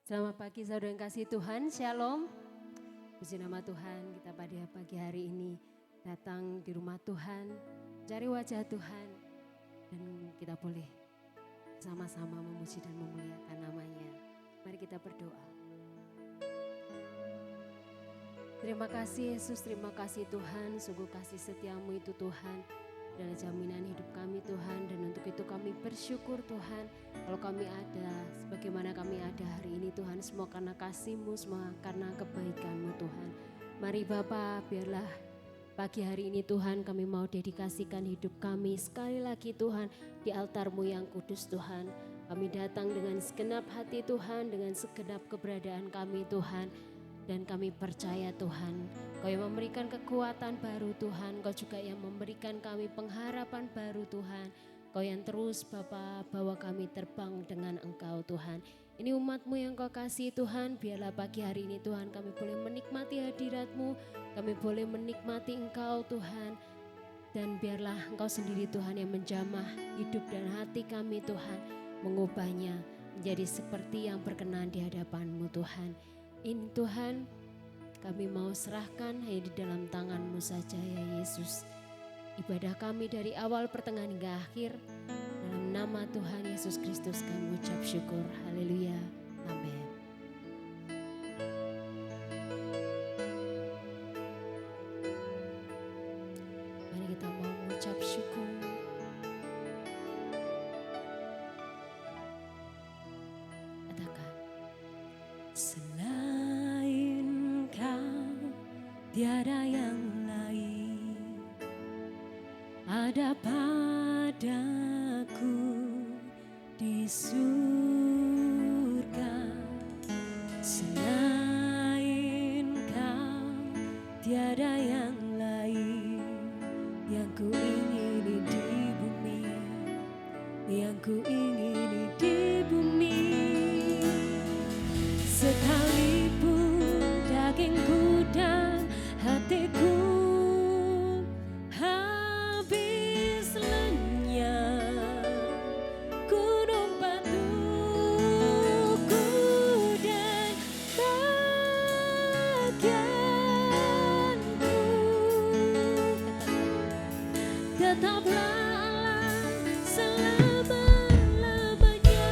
Selamat pagi saudara yang kasih Tuhan, Shalom. Puji nama Tuhan, kita pada pagi hari ini datang di rumah Tuhan, cari wajah Tuhan. Dan kita boleh sama-sama memuji dan memuliakan namanya. Mari kita berdoa. Terima kasih Yesus, terima kasih Tuhan, sungguh kasih setiamu itu Tuhan. Adalah jaminan hidup kami Tuhan, dan untuk itu kami bersyukur Tuhan. Kalau kami ada, sebagaimana kami ada hari ini Tuhan, semua karena kasih-Mu, semua karena kebaikan-Mu Tuhan. Mari Bapa, biarlah pagi hari ini Tuhan kami mau dedikasikan hidup kami sekali lagi Tuhan di altar-Mu yang kudus Tuhan. Kami datang dengan segenap hati Tuhan, dengan segenap keberadaan kami Tuhan. Dan kami percaya Tuhan, Kau yang memberikan kekuatan baru Tuhan, Kau juga yang memberikan kami pengharapan baru Tuhan. Kau yang terus Bapa bawa kami terbang dengan Engkau Tuhan. Ini umat-Mu yang Kau kasih Tuhan, biarlah pagi hari ini Tuhan kami boleh menikmati hadirat-Mu, kami boleh menikmati Engkau Tuhan. Dan biarlah Engkau sendiri Tuhan yang menjamah hidup dan hati kami Tuhan, mengubahnya menjadi seperti yang berkenan di hadapan-Mu Tuhan. Ini Tuhan, kami mau serahkan hanya di dalam tangan-Mu saja ya Yesus. Ibadah kami dari awal pertengahan hingga akhir, dalam nama Tuhan Yesus Kristus kami ucap syukur. Haleluya. Amin. Mari kita mau mengucap syukur. Katakan. Selain Kau tiada yang lain ada padaku di surga. Selain Kau tiada yang lain yang ku ingini di bumi, yang ku ingini di bumi. Sekalipun dagingku dan hatiku habis lenyap, gunung batuku dan bagianku tetaplah Allah selama-lamanya.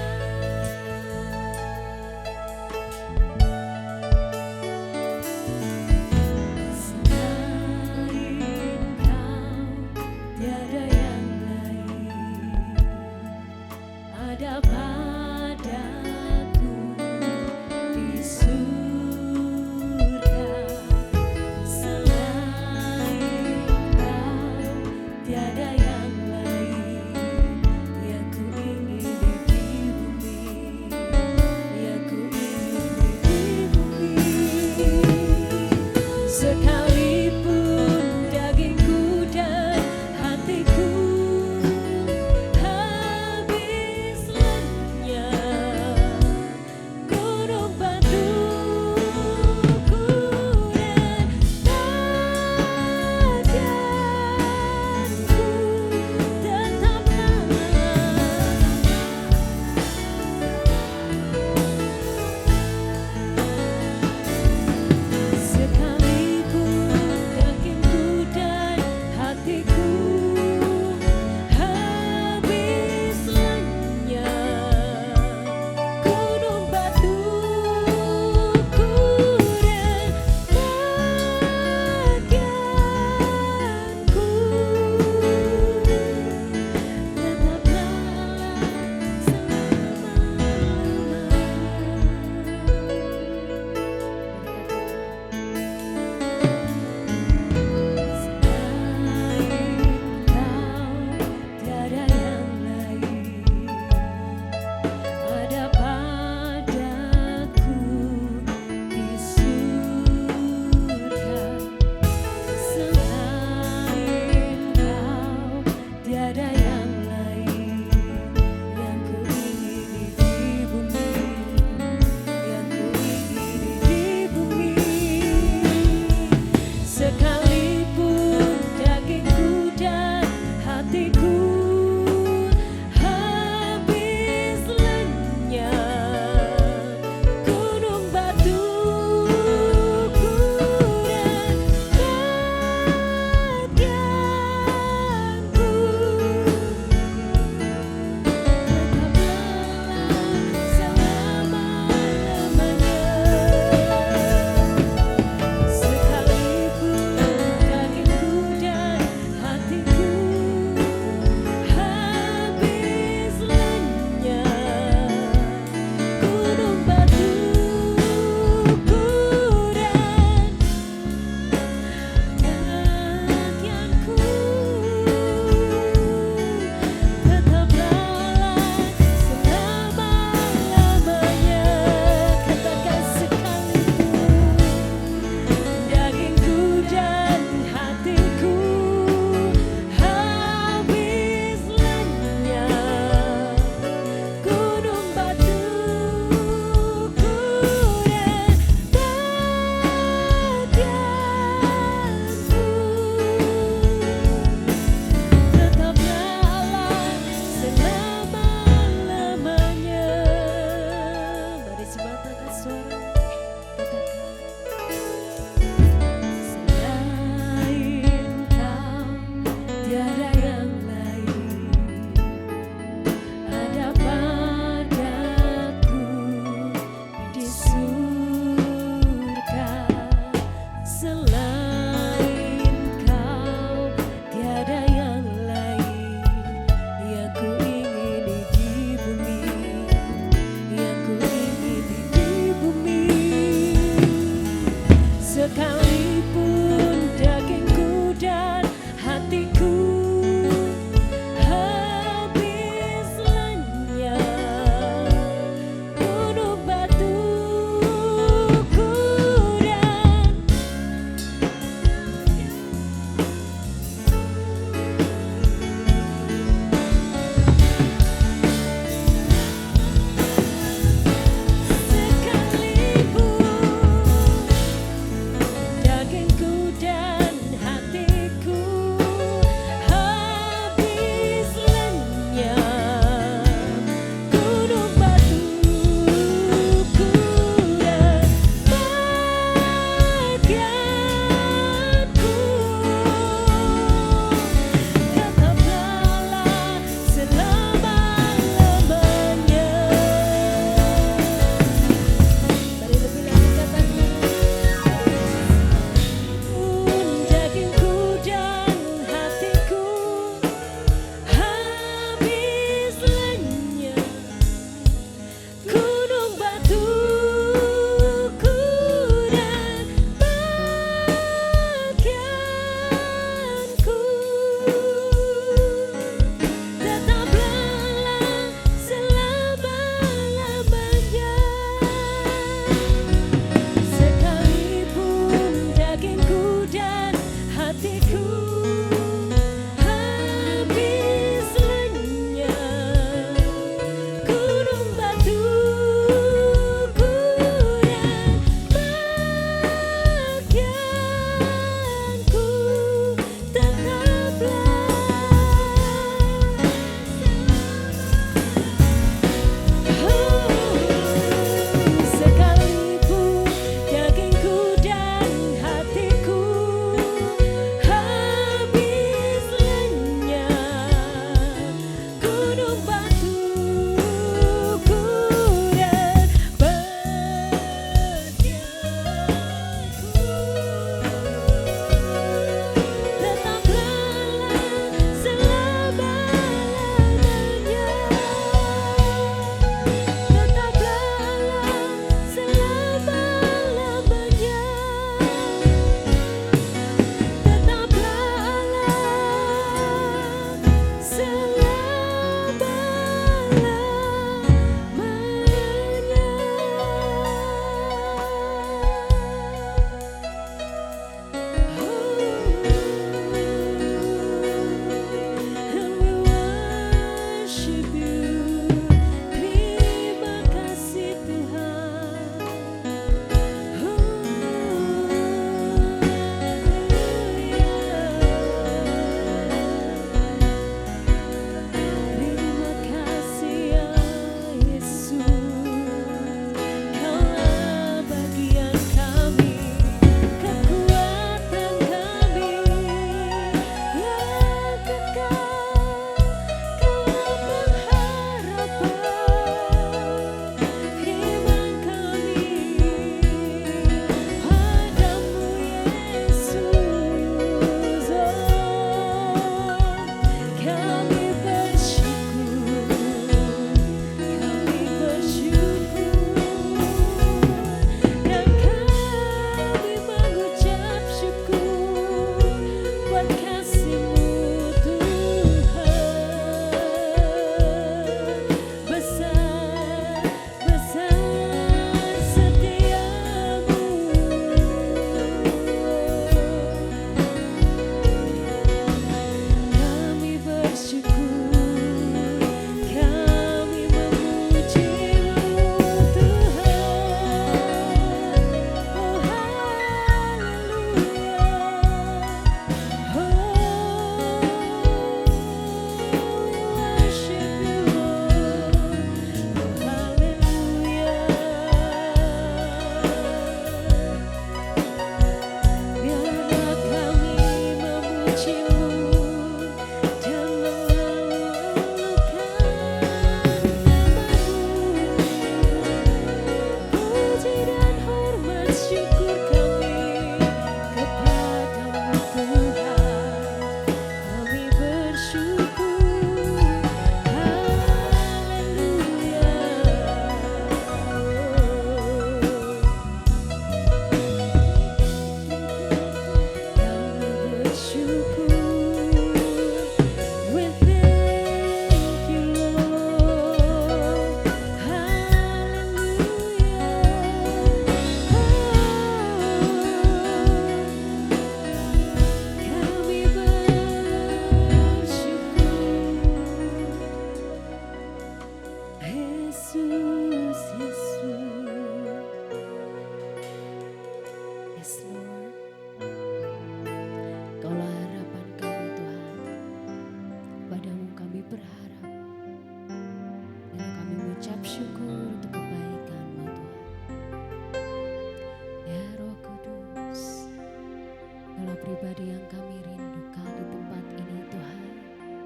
pribadi yang kami rindukan di tempat ini Tuhan.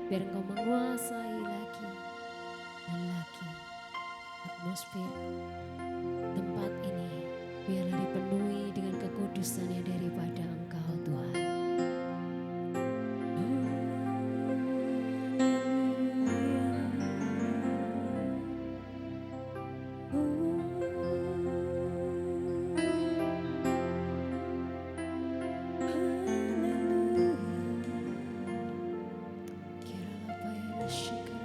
Biar Engkau menguasai lagi dan lagi atmosfer tempat ini. Biarlah dipenuhi dengan kekudusan yang daripada Engkau Tuhan. Shika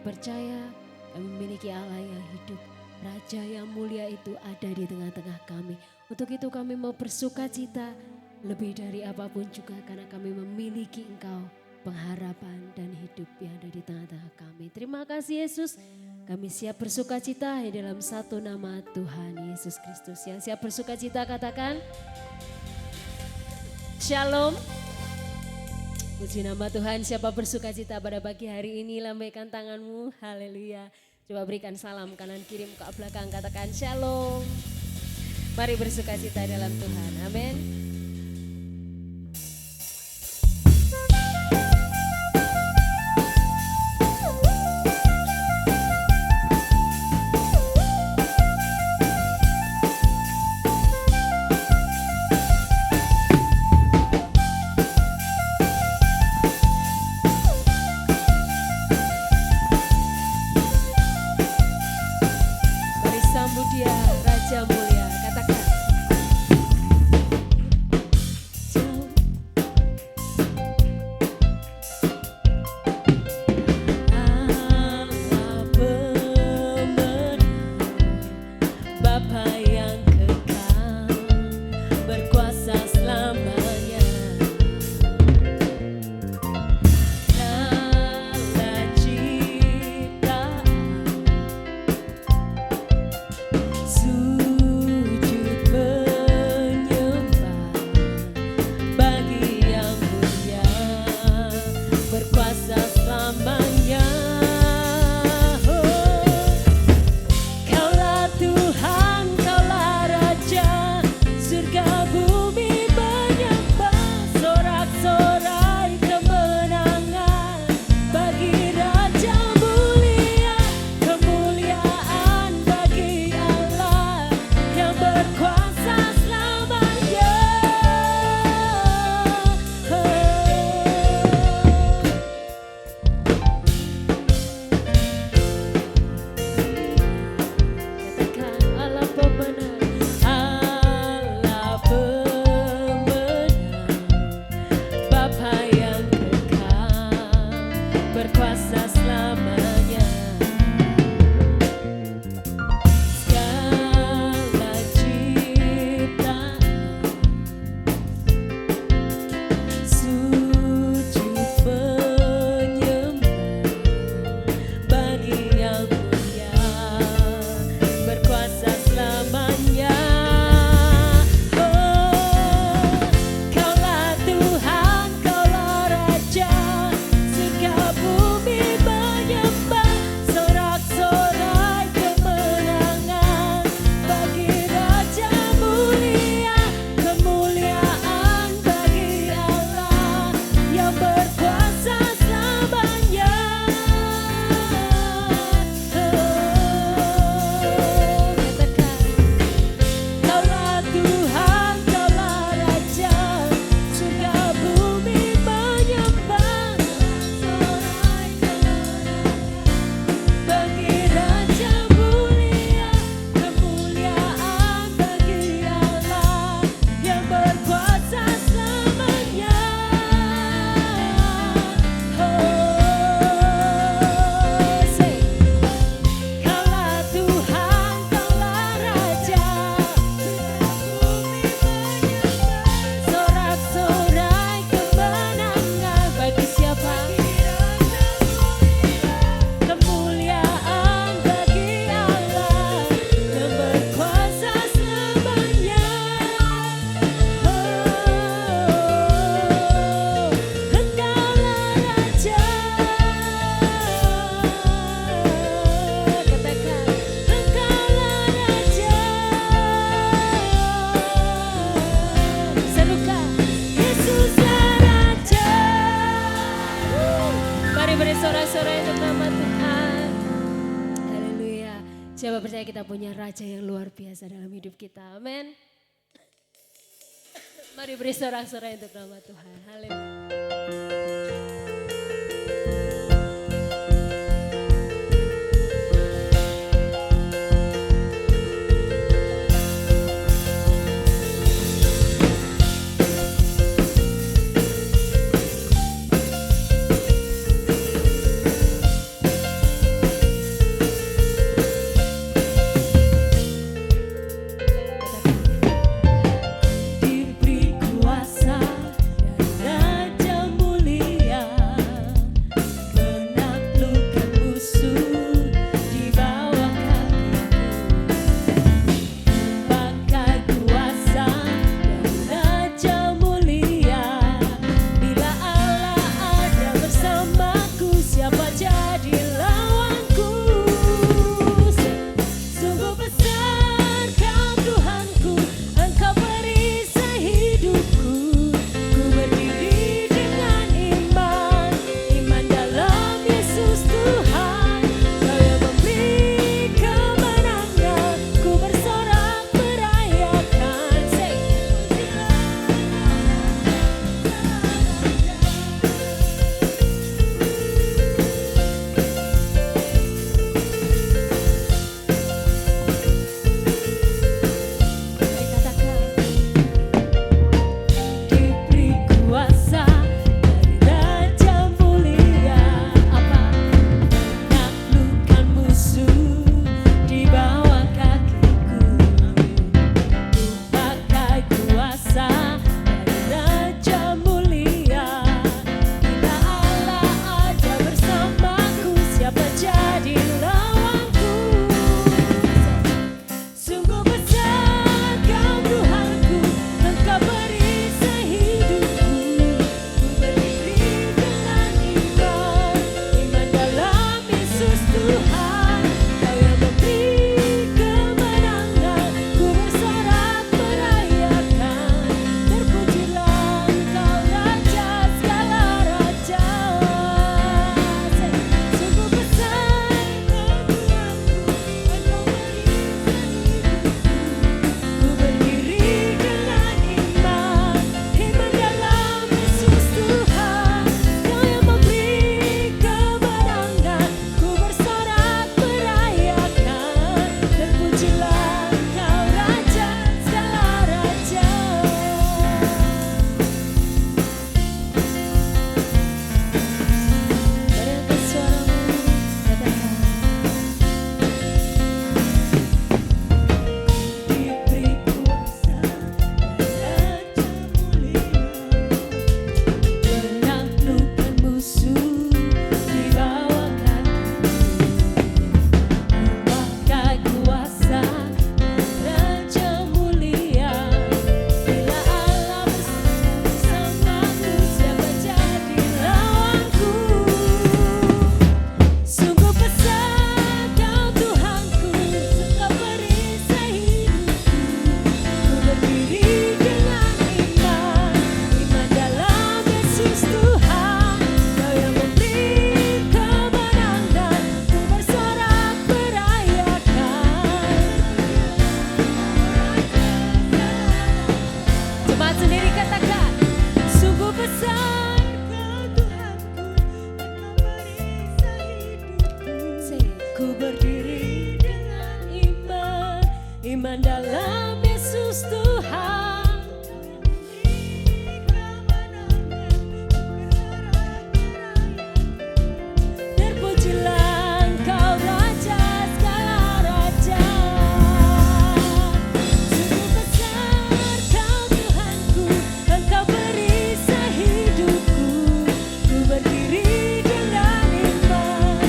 percaya kami memiliki Allah yang hidup. Raja yang mulia itu ada di tengah-tengah kami. Untuk itu kami mau bersuka cita lebih dari apapun juga karena kami memiliki Engkau, pengharapan dan hidup yang ada di tengah-tengah kami. Terima kasih Yesus. Kami siap bersuka cita di dalam satu nama Tuhan Yesus Kristus. Yang siap bersuka cita katakan Shalom. Puji nama Tuhan. Siapa bersuka cita pada pagi hari ini, lambaikan tanganmu. Haleluya. Coba berikan salam kanan kiri muka belakang, katakan Shalom. Mari bersuka cita dalam Tuhan. Amin. Raja mulia, katakan Siapa percaya kita punya Raja yang luar biasa dalam hidup kita. Amin. Mari beri sorak-sorai untuk nama Tuhan. Haleluya. Jemaat sendiri katakan, sungguh besar Kau Tuhanku, Engkau perisai hidupku. Ku berdiri dengan iman, iman dalam Yesus Tuhan. Terpujilah Engkau Raja segala raja. Sungguh besar Kau Tuhanku, Engkau perisai hidupku. Ku berdiri dengan iman,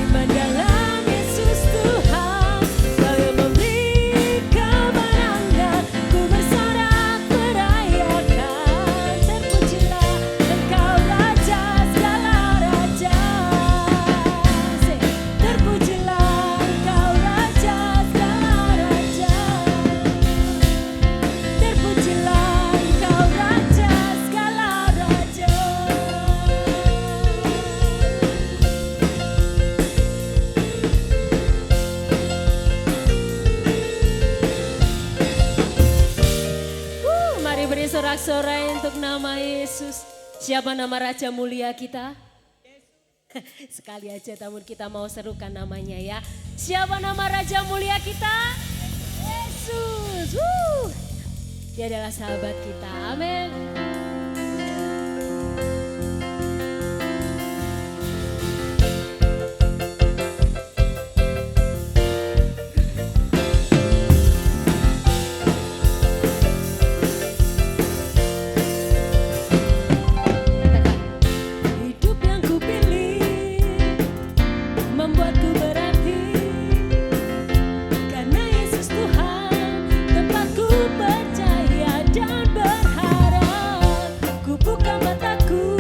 iman dalam Yesus Tuhan. Kau yang memberi kemenangan, ku bersorak merayakan. Terpujilah Engkau Raja segala raja. Terpujilah Engkau Raja segala raja. Terpujilah Engkau Raja segala raja. Mari beri sorak-sorai untuk nama Yesus. Siapa nama Raja mulia kita? Sekali aja namun kita mau serukan namanya ya. Siapa nama Raja mulia kita? Yesus. Dia adalah sahabat kita. Amin. Hidup yang kupilih membuatku berarti, karena Yesus Tuhan tempatku percaya dan berharap. Ku buka mataku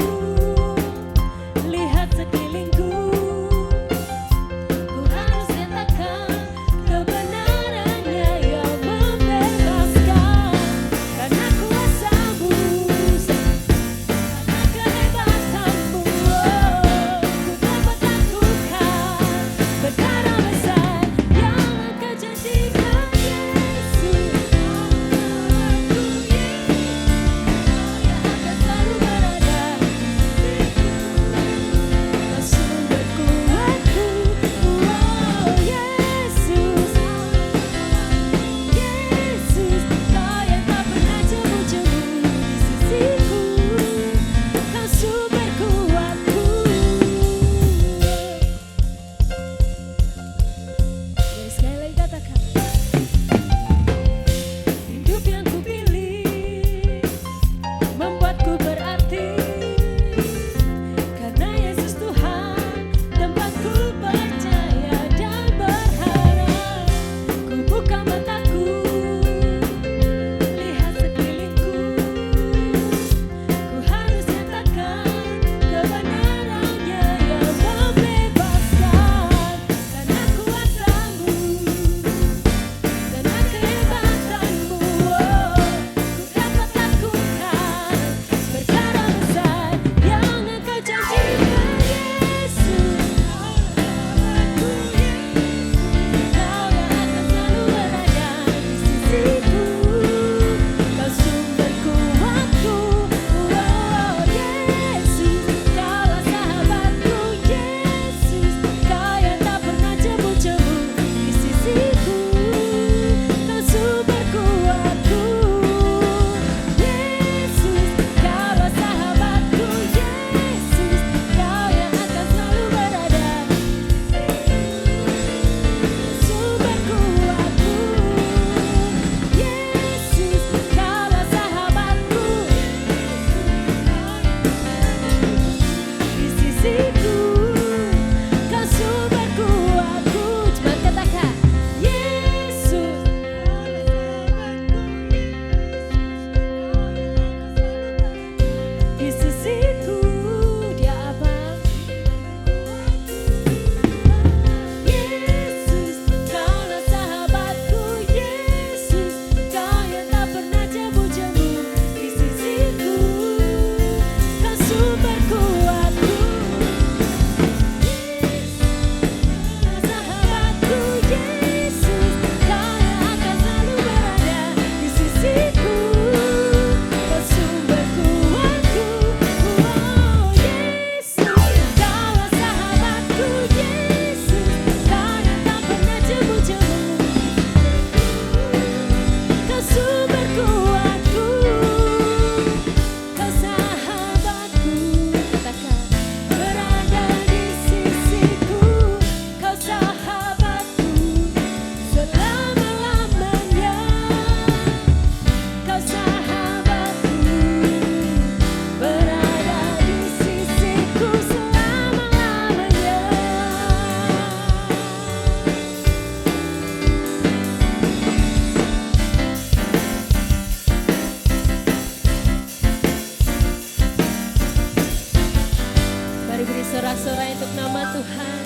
Bersorak-sorai untuk nama Tuhan.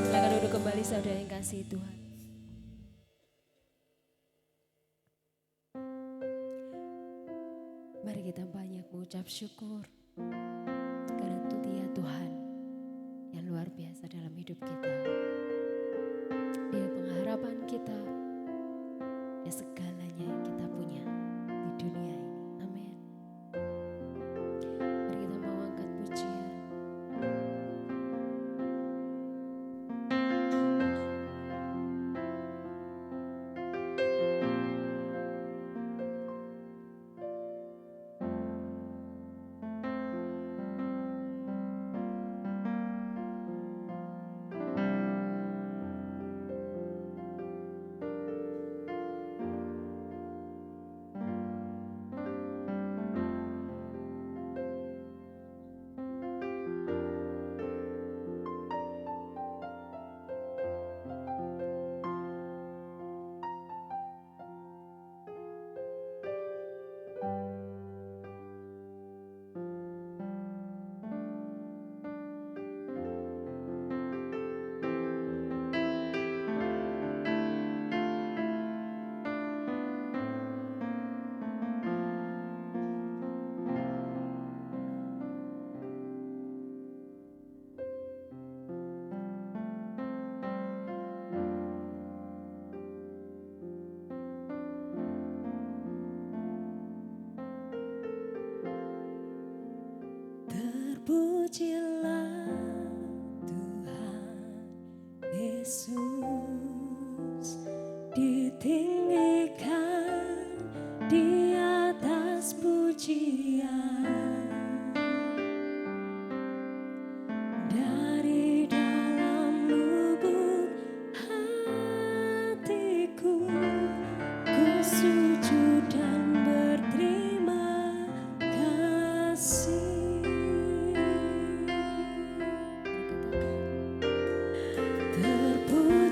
Silakan duduk kembali saudara yang kasih Tuhan. Mari kita banyak mengucap syukur karena itu Dia Tuhan yang luar biasa dalam hidup kita. Dia pengharapan kita, Dia segalanya yang kita punya di dunia ini. Amin. Mari kita mau angkat pujian. Terpujilah Tuhan Yesus, ditinggikan di atas pujian. Dari dalam lubuk hatiku, ku sujud dan berterima kasih. Terpujilah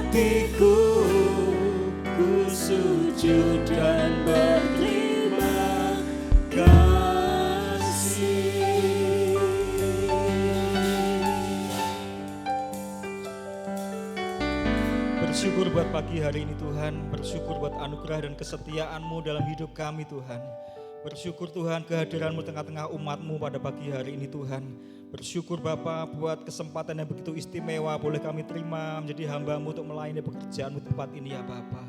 hatiku, ku sujud dan berterima kasih. Bersyukur buat pagi hari ini Tuhan, bersyukur buat anugerah dan kesetiaan-Mu dalam hidup kami Tuhan. Bersyukur Tuhan kehadiran-Mu tengah-tengah umat-Mu pada pagi hari ini Tuhan. Bersyukur Bapa buat kesempatan yang begitu istimewa boleh kami terima menjadi hamba-Mu untuk melayani pekerjaan-Mu tempat ini ya Bapa.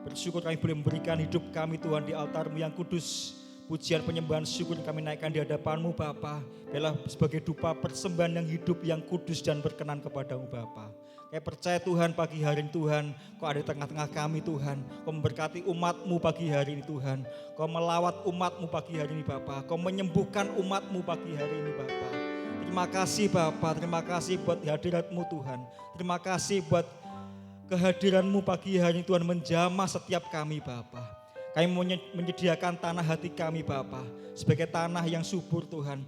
Bersyukur kami boleh memberikan hidup kami Tuhan di altar-Mu yang kudus. Pujian penyembahan syukur yang kami naikkan di hadapan-Mu Bapa. Biarlah sebagai dupa persembahan yang hidup yang kudus dan berkenan kepada-Mu Bapa. Kami percaya Tuhan pagi hari ini Tuhan, Kau ada di tengah-tengah kami Tuhan. Kau memberkati umat-Mu pagi hari ini Tuhan. Kau melawat umat-Mu pagi hari ini Bapa. Kau menyembuhkan umat-Mu pagi hari ini Bapa. Terima kasih Bapa, terima kasih buat hadirat-Mu Tuhan. Terima kasih buat kehadiran-Mu pagi hari ini Tuhan menjamah setiap kami Bapa. Kami menyediakan tanah hati kami Bapa sebagai tanah yang subur Tuhan.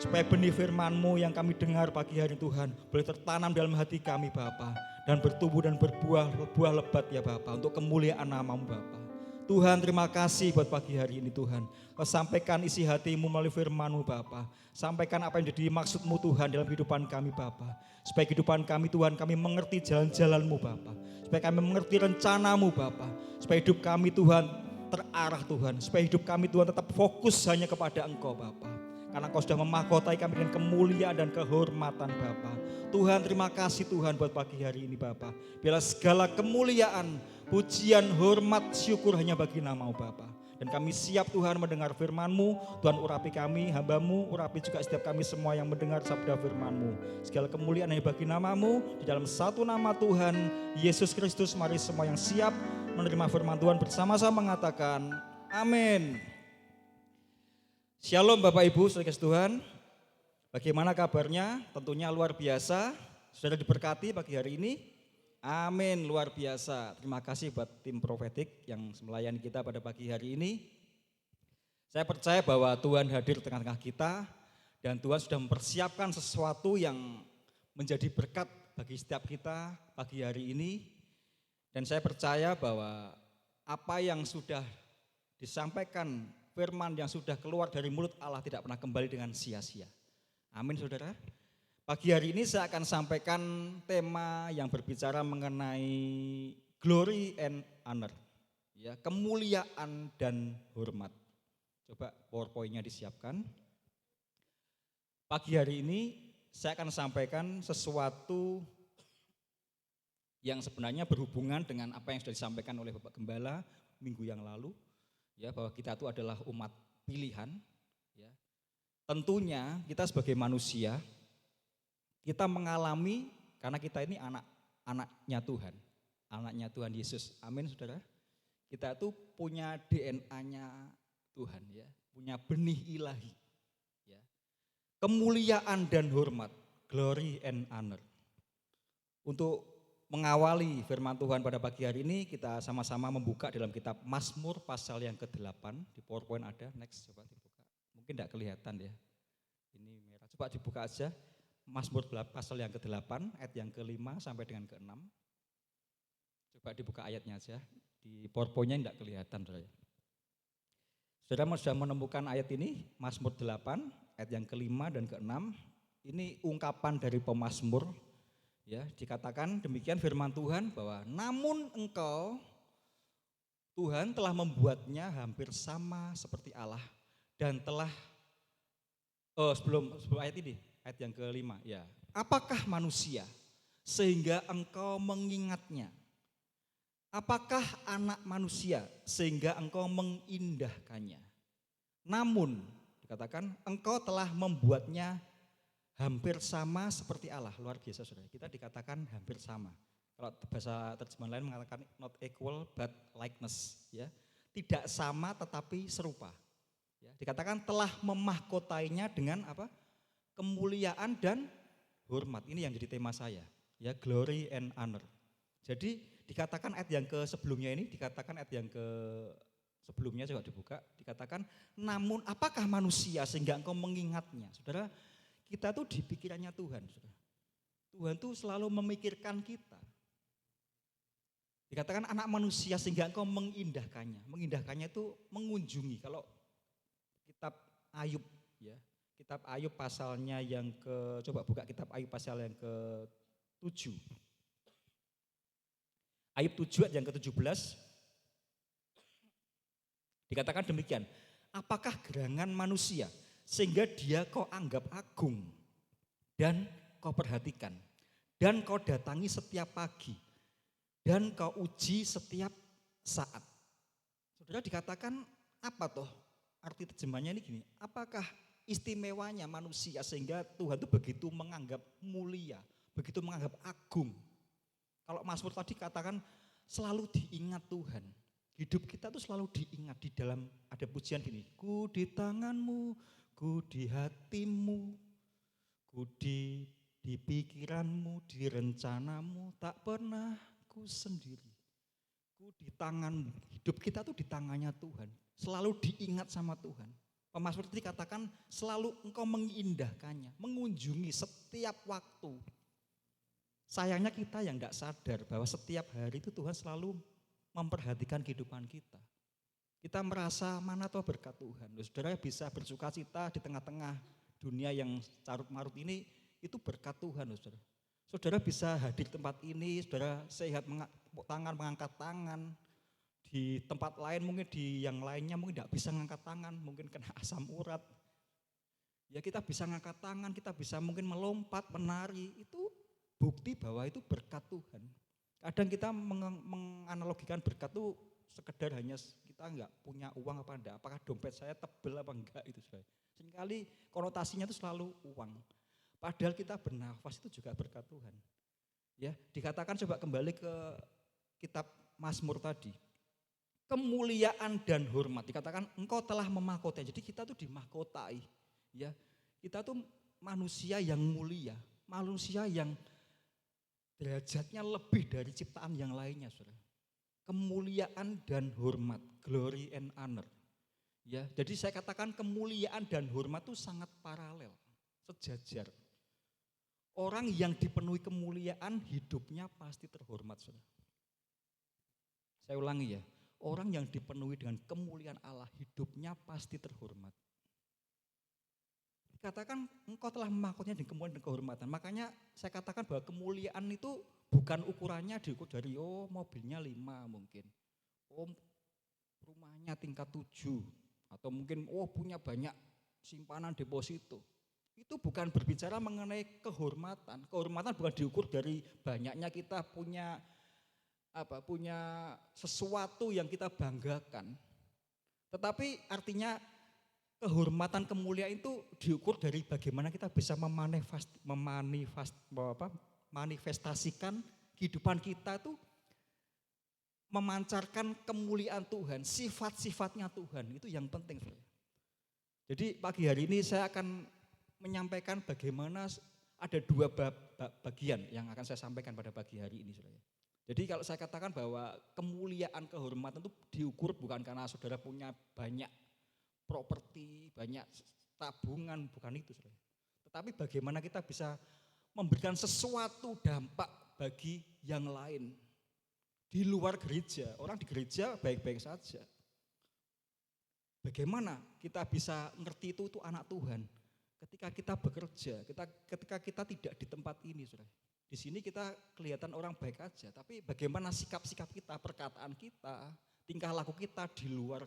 Supaya benih firman-Mu yang kami dengar pagi hari Tuhan boleh tertanam dalam hati kami Bapa dan bertumbuh dan berbuah lebat ya Bapa untuk kemuliaan nama-Mu Bapa. Tuhan terima kasih buat pagi hari ini Tuhan. Kau sampaikan isi hati-Mu melalui firman-Mu Bapa. Sampaikan apa yang jadi maksud-Mu Tuhan dalam kehidupan kami Bapa. Supaya kehidupan kami Tuhan kami mengerti jalan-jalan-Mu Bapa. Supaya kami mengerti rencana-Mu Bapa. Supaya hidup kami Tuhan terarah Tuhan. Supaya hidup kami Tuhan tetap fokus hanya kepada Engkau Bapa. Karena Kau sudah memahkotai kami dengan kemuliaan dan kehormatan Bapa. Tuhan terima kasih Tuhan buat pagi hari ini Bapa. Biarlah segala kemuliaan, pujian, hormat, syukur hanya bagi nama-Mu Bapa. Dan kami siap Tuhan mendengar firman-Mu. Tuhan urapi kami, hamba-Mu, urapi juga setiap kami semua yang mendengar sabda firman-Mu. Segala kemuliaan hanya bagi nama-Mu. Di dalam satu nama Tuhan, Yesus Kristus, mari semua yang siap menerima firman Tuhan bersama-sama mengatakan, amin. Shalom Bapak Ibu, saudara Tuhan. Bagaimana kabarnya? Tentunya luar biasa. Sudah diberkati pagi hari ini. Amin, luar biasa. Terima kasih buat tim profetik yang melayani kita pada pagi hari ini. Saya percaya bahwa Tuhan hadir di tengah-tengah kita dan Tuhan sudah mempersiapkan sesuatu yang menjadi berkat bagi setiap kita pagi hari ini. Dan saya percaya bahwa apa yang sudah disampaikan, firman yang sudah keluar dari mulut Allah tidak pernah kembali dengan sia-sia. Amin saudara. Pagi hari ini saya akan sampaikan tema yang berbicara mengenai glory and honor. Ya, kemuliaan dan hormat. Coba PowerPoint-nya disiapkan. Pagi hari ini saya akan sampaikan sesuatu yang sebenarnya berhubungan dengan apa yang sudah disampaikan oleh Bapak Gembala minggu yang lalu. Ya, bahwa kita itu adalah umat pilihan. Ya. Tentunya kita sebagai manusia, kita mengalami karena kita ini anak-anaknya Tuhan, anaknya Tuhan Yesus. Amin saudara. Kita itu punya DNA-nya Tuhan, ya, punya benih ilahi. Ya. Kemuliaan dan hormat, glory and honor. Untuk mengawali firman Tuhan pada pagi hari ini, kita sama-sama membuka dalam kitab Mazmur pasal yang ke-8. Di PowerPoint ada, next coba dibuka. Mungkin tidak kelihatan ya, ini merah. Coba dibuka aja, Mazmur pasal yang ke-8, ayat yang ke-5 sampai dengan ke-6. Coba dibuka ayatnya aja, di PowerPoint-nya tidak kelihatan. Saudara sudah menemukan ayat ini, Mazmur 8, ayat yang ke-5 dan ke-6. Ini ungkapan dari pemazmur. Ya, dikatakan demikian firman Tuhan bahwa namun engkau Tuhan telah membuatnya hampir sama seperti Allah dan telah sebelum ayat ini, ayat yang ke-5 ya. Apakah manusia sehingga engkau mengingatnya? Apakah anak manusia sehingga engkau mengindahkannya? Namun dikatakan engkau telah membuatnya hampir sama seperti Allah. Luar biasa saudara, kita dikatakan hampir sama. Kalau bahasa terjemahan lain mengatakan not equal but likeness, ya. Tidak sama tetapi serupa. Ya, dikatakan telah memahkotainya dengan apa? Kemuliaan dan hormat. Ini yang jadi tema saya, ya, glory and honor. Jadi dikatakan ayat yang ke sebelumnya ini, dikatakan ayat yang ke sebelumnya coba dibuka, dikatakan namun apakah manusia sehingga engkau mengingatnya. Saudara, kita tuh di pikirannya Tuhan. Tuhan tuh selalu memikirkan kita. Dikatakan anak manusia sehingga engkau mengindahkannya. Mengindahkannya itu mengunjungi. Kalau kitab Ayub ya, kitab Ayub pasalnya yang coba buka kitab Ayub pasal yang ke-7. Ayub 7 ayat yang ke-17. Dikatakan demikian, apakah gerangan manusia sehingga dia kau anggap agung dan kau perhatikan dan kau datangi setiap pagi dan kau uji setiap saat. Saudara, dikatakan apa toh arti terjemahnya ini gini, apakah istimewanya manusia sehingga Tuhan itu begitu menganggap mulia, begitu menganggap agung. Kalau Mazmur tadi katakan selalu diingat Tuhan. Hidup kita tuh selalu diingat, di dalam ada pujian gini, ku di tanganmu, ku di hatimu, ku di pikiranmu, di rencanamu, tak pernah ku sendiri. Ku di tanganmu, hidup kita tuh di tangannya Tuhan, selalu diingat sama Tuhan. Pemazmur tadi katakan selalu engkau mengindahkannya, mengunjungi setiap waktu. Sayangnya kita yang tidak sadar bahwa setiap hari itu Tuhan selalu memperhatikan kehidupan kita. Kita merasa mana toh berkat Tuhan. Saudara bisa bersuka cita di tengah-tengah dunia yang carut marut ini, itu berkat Tuhan. Saudara, saudara bisa hadir di tempat ini, saudara sehat, mengangkat tangan. Di tempat lain mungkin di yang lainnya mungkin tidak bisa mengangkat tangan, mungkin kena asam urat. Ya kita bisa mengangkat tangan, kita bisa mungkin melompat, menari, itu bukti bahwa itu berkat Tuhan. Kadang kita menganalogikan berkat itu sekedar hanya kita enggak punya uang apa enggak, apakah dompet saya tebel apa enggak itu saudara. Seringkali konotasinya itu selalu uang. Padahal kita bernafas itu juga berkat Tuhan. Ya, dikatakan coba kembali ke kitab Mazmur tadi. Kemuliaan dan hormat dikatakan engkau telah memahkotai. Jadi kita tuh dimahkotai. Ya, kita tuh manusia yang mulia, manusia yang derajatnya lebih dari ciptaan yang lainnya, saudara. Kemuliaan dan hormat, glory and honor. Ya, jadi saya katakan kemuliaan dan hormat itu sangat paralel, sejajar. Orang yang dipenuhi kemuliaan hidupnya pasti terhormat, saudara. Saya ulangi ya, orang yang dipenuhi dengan kemuliaan Allah hidupnya pasti terhormat. Dikatakan engkau telah memahkotai dengan kemuliaan dan kehormatan. Makanya saya katakan bahwa kemuliaan itu bukan ukurannya diukur dari mobilnya 5 mungkin. Rumahnya tingkat 7 atau mungkin punya banyak simpanan deposito. Itu bukan berbicara mengenai kehormatan. Kehormatan bukan diukur dari banyaknya kita punya sesuatu yang kita banggakan. Tetapi artinya kehormatan kemuliaan itu diukur dari bagaimana kita bisa memanifestasikan kehidupan kita itu memancarkan kemuliaan Tuhan, sifat-sifatnya Tuhan, itu yang penting. Jadi pagi hari ini saya akan menyampaikan bagaimana ada 2 bagian yang akan saya sampaikan pada pagi hari ini. Jadi kalau saya katakan bahwa kemuliaan kehormatan itu diukur bukan karena saudara punya banyak properti, banyak tabungan, bukan itu. Tetapi bagaimana kita bisa memberikan sesuatu dampak bagi yang lain. Di luar gereja, orang di gereja baik-baik saja. Bagaimana kita bisa ngerti itu anak Tuhan? Ketika kita bekerja, ketika kita tidak di tempat ini. Di sini kita kelihatan orang baik aja, tapi bagaimana sikap-sikap kita, perkataan kita, tingkah laku kita di luar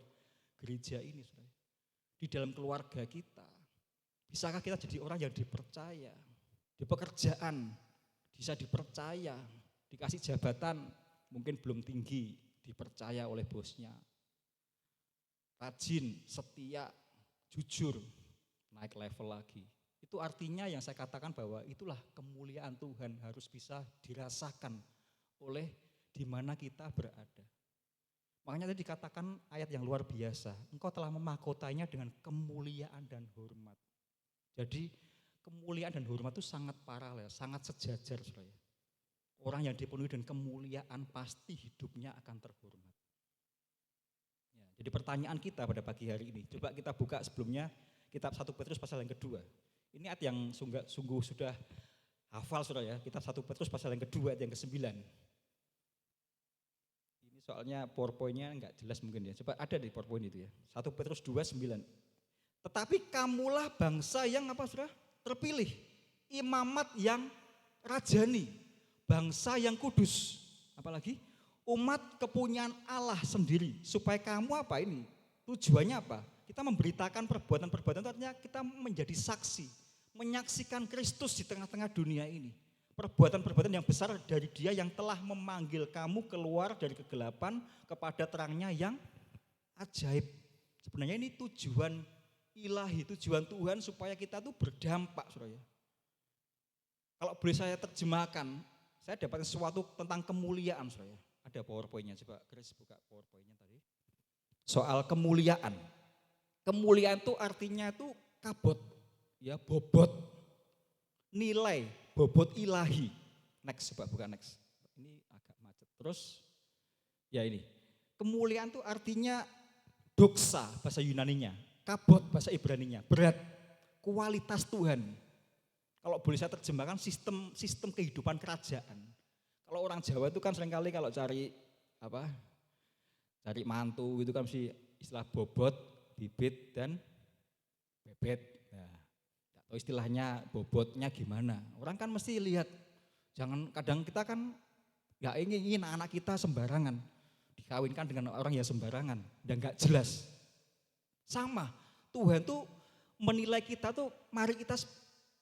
gereja ini. Di dalam keluarga kita, bisakah kita jadi orang yang dipercaya, di pekerjaan bisa dipercaya, dikasih jabatan mungkin belum tinggi, dipercaya oleh bosnya, rajin, setia, jujur, naik level lagi. Itu artinya yang saya katakan bahwa itulah kemuliaan Tuhan harus bisa dirasakan oleh di mana kita berada. Makanya tadi dikatakan ayat yang luar biasa, engkau telah memahkotainya dengan kemuliaan dan hormat. Jadi kemuliaan dan hormat itu sangat paralel, sangat sejajar. Saudara. Orang yang dipenuhi dengan kemuliaan pasti hidupnya akan terhormat. Ya, jadi pertanyaan kita pada pagi hari ini, coba kita buka sebelumnya kitab 1 Petrus pasal yang kedua. Ini ayat yang sungguh sudah hafal saudara ya, kitab 1 Petrus pasal yang kedua ayat yang ke-9. soalnya PowerPoint-nya enggak jelas mungkin ya. Coba ada di PowerPoint itu ya. 1 Petrus 2:9. Tetapi kamulah bangsa yang apa Saudara? Terpilih, imamat yang rajani, bangsa yang kudus. Apalagi umat kepunyaan Allah sendiri. Supaya kamu apa ini? Tujuannya apa? Kita memberitakan perbuatan-perbuatan itu artinya kita menjadi saksi, menyaksikan Kristus di tengah-tengah dunia ini. Perbuatan-perbuatan yang besar dari Dia yang telah memanggil kamu keluar dari kegelapan kepada terangnya yang ajaib. Sebenarnya ini tujuan ilahi, tujuan Tuhan supaya kita tuh berdampak, Saudara. Kalau boleh saya terjemahkan, saya dapat sesuatu tentang kemuliaan, Saudara. Ada PowerPoint-nya, coba Chris buka PowerPoint-nya tadi. Soal kemuliaan. Kemuliaan itu artinya itu kabot, ya bobot, nilai, bobot ilahi. Next, coba buka next. Ini agak macet. Terus, ya ini. Kemuliaan itu artinya doksa, bahasa Yunaninya. Kabot, bahasa Ibraninya. Berat, kualitas Tuhan. Kalau boleh saya terjemahkan sistem kehidupan kerajaan. Kalau orang Jawa itu kan seringkali kalau cari mantu itu kan mesti istilah bobot, bibit dan bebet. Nah, tidak tahu istilahnya bobotnya gimana. Orang kan mesti lihat, kadang kita kan nggak ingin anak kita sembarangan dikawinkan dengan orang yang sembarangan dan nggak jelas. Sama, Tuhan tuh menilai kita tuh, mari kita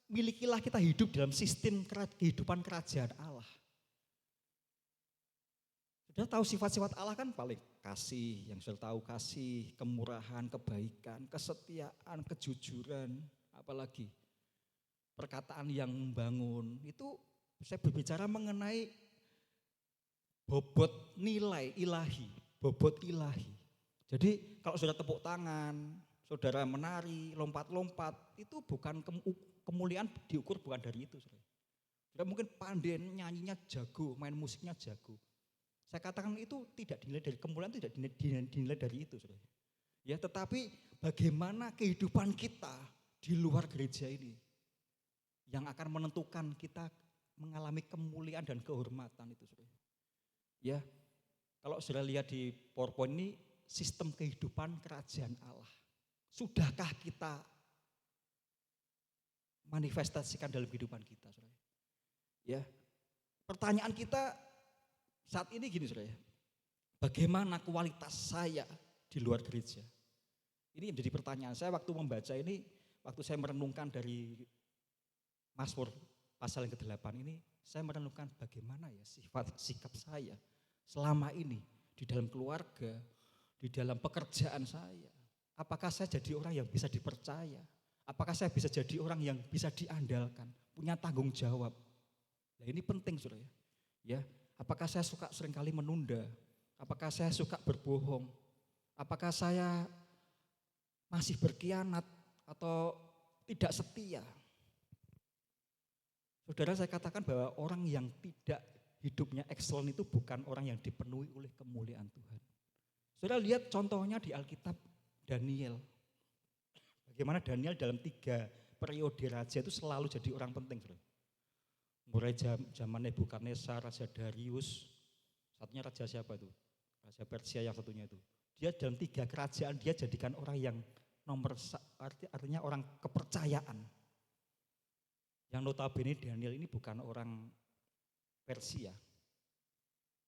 milikilah kita hidup dalam sistem kehidupan kerajaan Allah. Sudah tahu sifat-sifat Allah kan paling kasih, yang sudah tahu kasih, kemurahan, kebaikan, kesetiaan, kejujuran, apalagi perkataan yang membangun. Itu saya berbicara mengenai bobot nilai ilahi, bobot ilahi. Jadi kalau sudah tepuk tangan, saudara menari, lompat-lompat, itu bukan kemuliaan diukur bukan dari itu. Saudara mungkin pandai nyanyinya jago, main musiknya jago. Saya katakan itu tidak dinilai dari kemuliaan, tidak dinilai dari itu. Saudara. Ya, tetapi bagaimana kehidupan kita di luar gereja ini yang akan menentukan kita mengalami kemuliaan dan kehormatan itu. Saudara. Ya, kalau sudah lihat di PowerPoint ini sistem kehidupan kerajaan Allah. Sudahkah kita manifestasikan dalam kehidupan kita, Saudara? Ya. Pertanyaan kita saat ini gini, Saudara. Bagaimana kualitas saya di luar gereja? Ini menjadi pertanyaan saya waktu membaca ini, waktu saya merenungkan dari Mazmur pasal yang ke-8 ini, saya merenungkan bagaimana ya sikap saya selama ini di dalam keluarga, di dalam pekerjaan saya. Apakah saya jadi orang yang bisa dipercaya? Apakah saya bisa jadi orang yang bisa diandalkan, punya tanggung jawab? Nah, ini penting, Saudara. Ya, apakah saya suka seringkali menunda? Apakah saya suka berbohong? Apakah saya masih berkhianat atau tidak setia? Saudara, saya katakan bahwa orang yang tidak hidupnya excellent itu bukan orang yang dipenuhi oleh kemuliaan Tuhan. Saudara lihat contohnya di Alkitab Daniel. Bagaimana Daniel dalam 3 periode raja itu selalu jadi orang penting. Saudara. Mulai zaman Nebukadnezar, Raja Darius, satunya raja siapa itu? Raja Persia yang satunya itu. Dia dalam 3 kerajaan dia jadikan orang yang artinya orang kepercayaan. Yang notabene Daniel ini bukan orang Persia.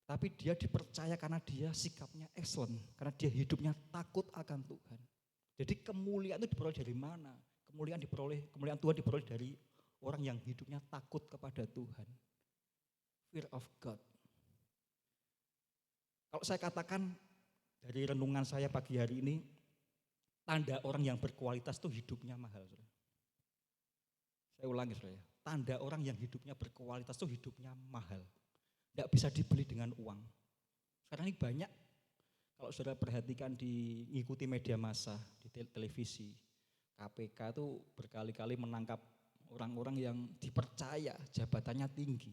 Tapi dia dipercaya karena dia sikapnya excellent, karena dia hidupnya takut akan Tuhan. Jadi kemuliaan itu diperoleh dari mana? Kemuliaan Tuhan diperoleh dari orang yang hidupnya takut kepada Tuhan. Fear of God. Kalau saya katakan dari renungan saya pagi hari ini, tanda orang yang berkualitas itu hidupnya mahal. Saudara. Saya ulangi, saudara. Tanda orang yang hidupnya berkualitas itu hidupnya mahal. Tidak bisa dibeli dengan uang. Sekarang ini banyak, kalau saudara perhatikan mengikuti media massa, di televisi, KPK itu berkali-kali menangkap orang-orang yang dipercaya jabatannya tinggi.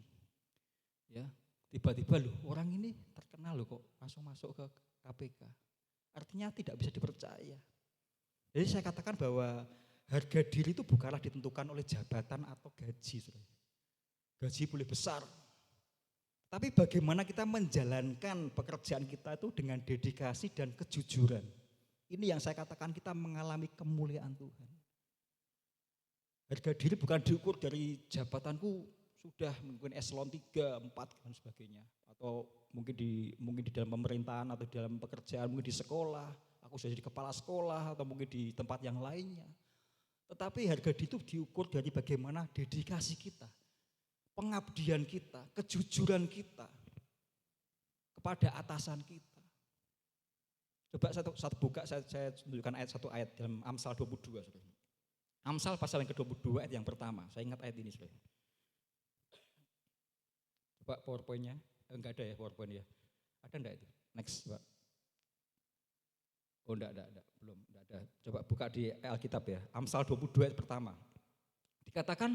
Ya, tiba-tiba loh orang ini terkenal loh kok langsung masuk ke KPK. Artinya tidak bisa dipercaya. Jadi saya katakan bahwa harga diri itu bukanlah ditentukan oleh jabatan atau gaji. Saudara. Gaji boleh besar, Tapi bagaimana kita menjalankan pekerjaan kita itu dengan dedikasi dan kejujuran. Ini yang saya katakan kita mengalami kemuliaan Tuhan. Harga diri bukan diukur dari jabatanku sudah mungkin eselon 3, 4 dan sebagainya. Atau mungkin di dalam pemerintahan atau di dalam pekerjaan, mungkin di sekolah, aku sudah jadi kepala sekolah atau mungkin di tempat yang lainnya. Tetapi harga diri itu diukur dari bagaimana dedikasi kita, pengabdian kita, kejujuran kita kepada atasan kita. Coba satu buka, saya tunjukkan satu ayat dalam Amsal 22. Saudara. Amsal pasal yang ke-22 ayat yang pertama. Saya ingat ayat ini. Saudara. Coba PowerPoint-nya. Enggak ada ya PowerPoint ya. Ada enggak itu? Next, Pak. Oh enggak ada. Belum, enggak ada. Coba buka di Alkitab ya. Amsal 22 ayat pertama. Dikatakan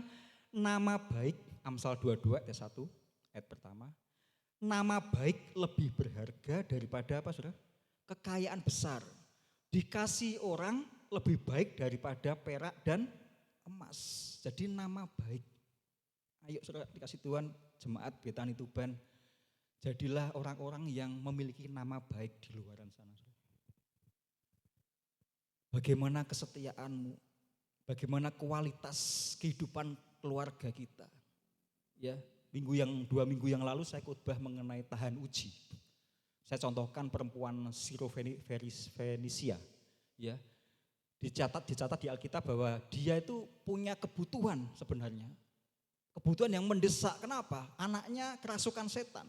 nama baik, Amsal 22 ayat 1 ayat pertama. Nama baik lebih berharga daripada apa, Saudara? Kekayaan besar. Dikasih orang lebih baik daripada perak dan emas. Jadi nama baik. Ayo Saudara, dikasih Tuhan, jemaat Betani Tuban, jadilah orang-orang yang memiliki nama baik di luaran sana. Bagaimana kesetiaanmu, bagaimana kualitas kehidupan keluarga kita. Ya, 2 minggu yang lalu saya khotbah mengenai tahan uji. Saya contohkan perempuan Syro-Fenisia. Ya, dicatat di Alkitab bahwa dia itu punya kebutuhan sebenarnya. Kebutuhan yang mendesak. Kenapa? Anaknya kerasukan setan.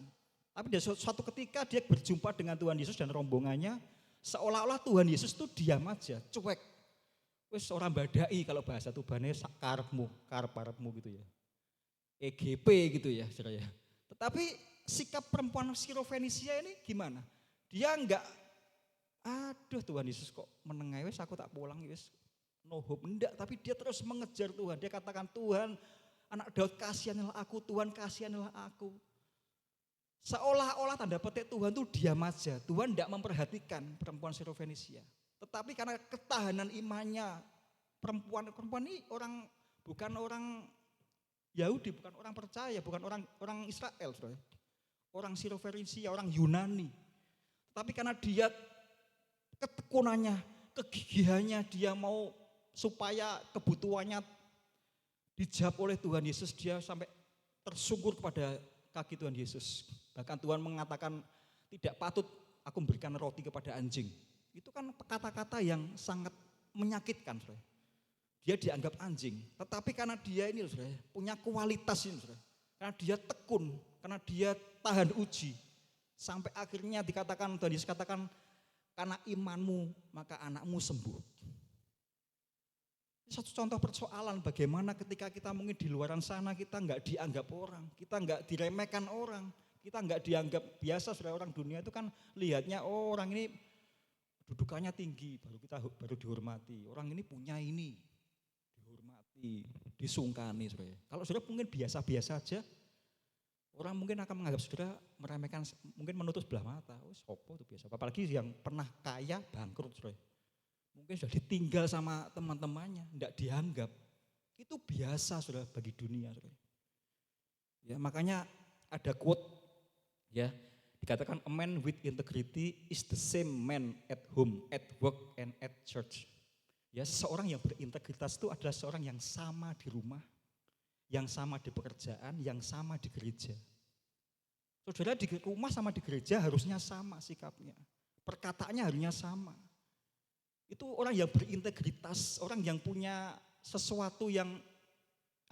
Tapi di suatu ketika dia berjumpa dengan Tuhan Yesus dan rombongannya, seolah-olah Tuhan Yesus itu diam aja, cuek. Wis orang badai kalau bahasa Tubannya karepmu gitu ya. EGP gitu ya, Saudara ya. Tetapi sikap perempuan Syro-Fenisia ini gimana? Dia enggak, aduh Tuhan Yesus kok menengai, wis aku tak pulang, wis no hope. Enggak, tapi dia terus mengejar Tuhan. Dia katakan, Tuhan, anak Daud kasihanilah aku, Tuhan kasihanilah aku. Seolah-olah tanda petik Tuhan itu diam aja. Tuhan enggak memperhatikan perempuan Syro-Fenisia. Tetapi karena ketahanan imannya, perempuan ini bukan orang Yahudi, bukan orang percaya, bukan orang Israel, Saudara. Orang Syro-Fenisia, orang Yunani. Tapi karena dia ketekunannya, kegigihannya, dia mau supaya kebutuhannya dijawab oleh Tuhan Yesus, dia sampai tersungkur kepada kaki Tuhan Yesus. Bahkan Tuhan mengatakan tidak patut aku memberikan roti kepada anjing. Itu kan kata-kata yang sangat menyakitkan. Saudara. Dia dianggap anjing, tetapi karena dia ini saudara, punya kualitas ini saudara. Karena dia tekun, karena dia tahan uji. Sampai akhirnya dikatakan, Tuhan Yesus katakan, karena imanmu maka anakmu sembuh. Satu contoh persoalan bagaimana ketika kita mungkin di luaran sana kita enggak dianggap orang, kita enggak diremehkan orang, kita enggak dianggap biasa. Saudara, orang dunia itu kan lihatnya orang ini dudukannya tinggi, baru dihormati. Orang ini punya ini, dihormati, disungkani. Saudara. Kalau saudara mungkin biasa-biasa aja, orang mungkin akan menganggap saudara meremehkan, mungkin menutup sebelah mata. Oh, sopo itu biasa. Apalagi yang pernah kaya bangkrut, saudara. Mungkin sudah ditinggal sama teman-temannya, enggak dianggap. Itu biasa saudara bagi dunia. Saudara. Ya, makanya ada quote ya, dikatakan a man with integrity is the same man at home, at work and at church. Ya, seseorang yang berintegritas itu adalah seorang yang sama di rumah, yang sama di pekerjaan, yang sama di gereja. Saudara di rumah sama di gereja harusnya sama sikapnya. Perkataannya harusnya sama. Itu orang yang berintegritas, orang yang punya sesuatu yang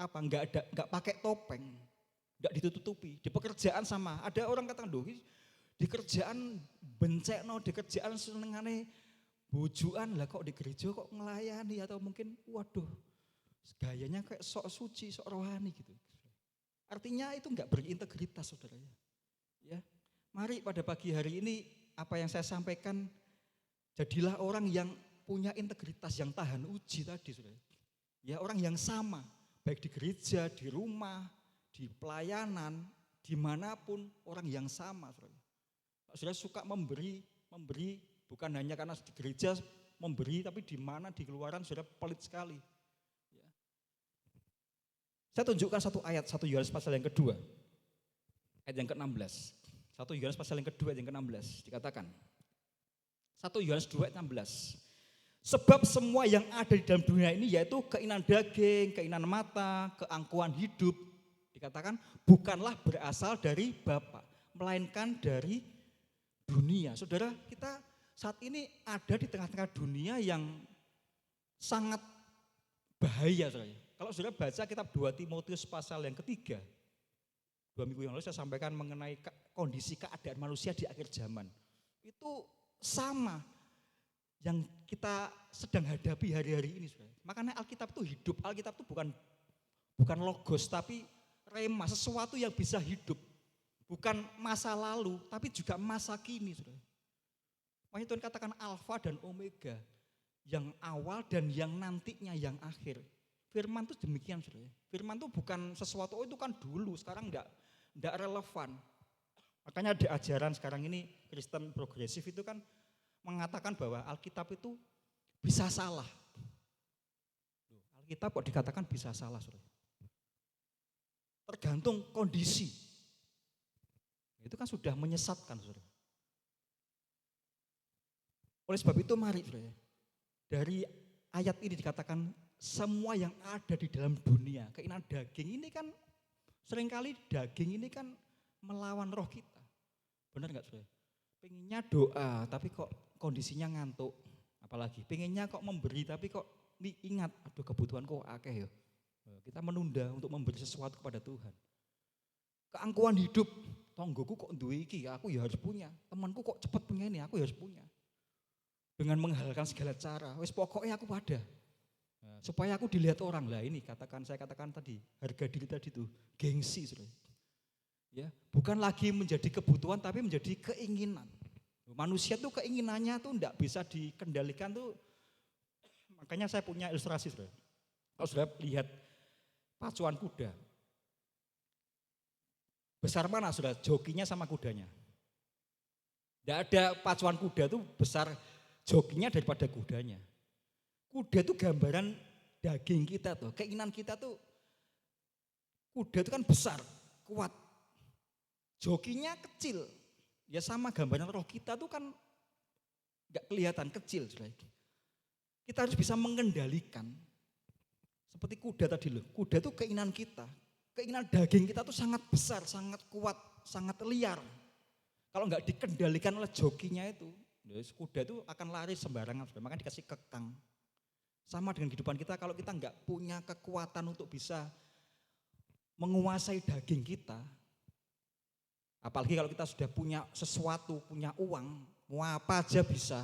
enggak pakai topeng, enggak ditutupi. Di pekerjaan sama. Ada orang katakan, di kerjaan bencekno, di kerjaan senengane bojoan lah, kok di gereja kok ngelayani, atau mungkin waduh gayanya kayak sok suci, sok rohani gitu. Artinya itu enggak berintegritas saudara ya. Mari pada pagi hari ini apa yang saya sampaikan, jadilah orang yang punya integritas, yang tahan uji tadi saudara. Ya, orang yang sama, baik di gereja, di rumah, di pelayanan, dimanapun orang yang sama saudara. Saudara suka memberi, bukan hanya karena di gereja memberi, tapi di mana di keluaran saudara pelit sekali. Ya. Saya tunjukkan satu ayat, 1 Yohanes pasal yang kedua. ayat yang ke-16. 1 Yohanes pasal yang kedua ayat yang ke-16 dikatakan. 1 Yohanes 2 ayat 16. Sebab semua yang ada di dalam dunia ini yaitu keinginan daging, keinginan mata, keangkuhan hidup, dikatakan bukanlah berasal dari Bapa, melainkan dari dunia. Saudara, kita saat ini ada di tengah-tengah dunia yang sangat bahaya. Saudara. Kalau saudara baca kitab 2 Timotius pasal yang ketiga, 2 minggu yang lalu saya sampaikan mengenai kondisi keadaan manusia di akhir zaman. Itu sama yang kita sedang hadapi hari-hari ini. Saudara. Makanya Alkitab itu hidup, Alkitab itu bukan logos tapi rema, sesuatu yang bisa hidup. Bukan masa lalu, tapi juga masa kini. Saudara. Makanya Tuhan katakan Alfa dan Omega, yang awal dan yang nantinya yang akhir. Firman itu demikian, saudara. Firman itu bukan sesuatu, oh itu kan dulu, sekarang enggak relevan. Makanya di ajaran sekarang ini Kristen progresif itu kan mengatakan bahwa Alkitab itu bisa salah. Alkitab kok dikatakan bisa salah, saudara. Tergantung kondisi. Itu kan sudah menyesatkan, saudara. Oleh sebab itu mari, saudara, dari ayat ini dikatakan semua yang ada di dalam dunia, keinginan daging ini kan seringkali daging ini kan melawan roh kita. Benar enggak, saudara? Pengennya doa tapi kok kondisinya ngantuk. Apalagi pengennya kok memberi tapi kok ingat aduh kebutuhan kok akeh ya. Kita menunda untuk memberi sesuatu kepada Tuhan. Keangkuhan hidup, tonggoku kok duwe iki, aku ya harus punya. Temanku kok cepat punya ini, aku ya harus punya. Dengan menghalalkan segala cara, wis pokoknya aku pada. Supaya aku dilihat orang. Lah ini saya katakan tadi, harga diri tadi itu gengsi, saudara. Ya, bukan lagi menjadi kebutuhan tapi menjadi keinginan. Manusia tuh keinginannya tuh enggak bisa dikendalikan tuh. Makanya saya punya ilustrasi, saudara. Kalau sudah lihat pacuan kuda, besar mana sudah jokinya sama kudanya? Tidak ada pacuan kuda tuh besar jokinya daripada kudanya. Kuda itu gambaran daging kita tuh, keinginan kita tuh. Kuda itu kan besar, kuat. Jokinya kecil. Ya sama gambaran roh kita tuh kan enggak kelihatan kecil, saudara. Kita harus bisa mengendalikan. Seperti kuda tadi loh, kuda itu keinginan kita. Keinginan daging kita tuh sangat besar, sangat kuat, sangat liar. Kalau enggak dikendalikan oleh jokinya itu, kuda itu akan lari sembarangan, makanya dikasih kekang. Sama dengan kehidupan kita, kalau kita enggak punya kekuatan untuk bisa menguasai daging kita, apalagi kalau kita sudah punya sesuatu, punya uang, mau apa aja bisa,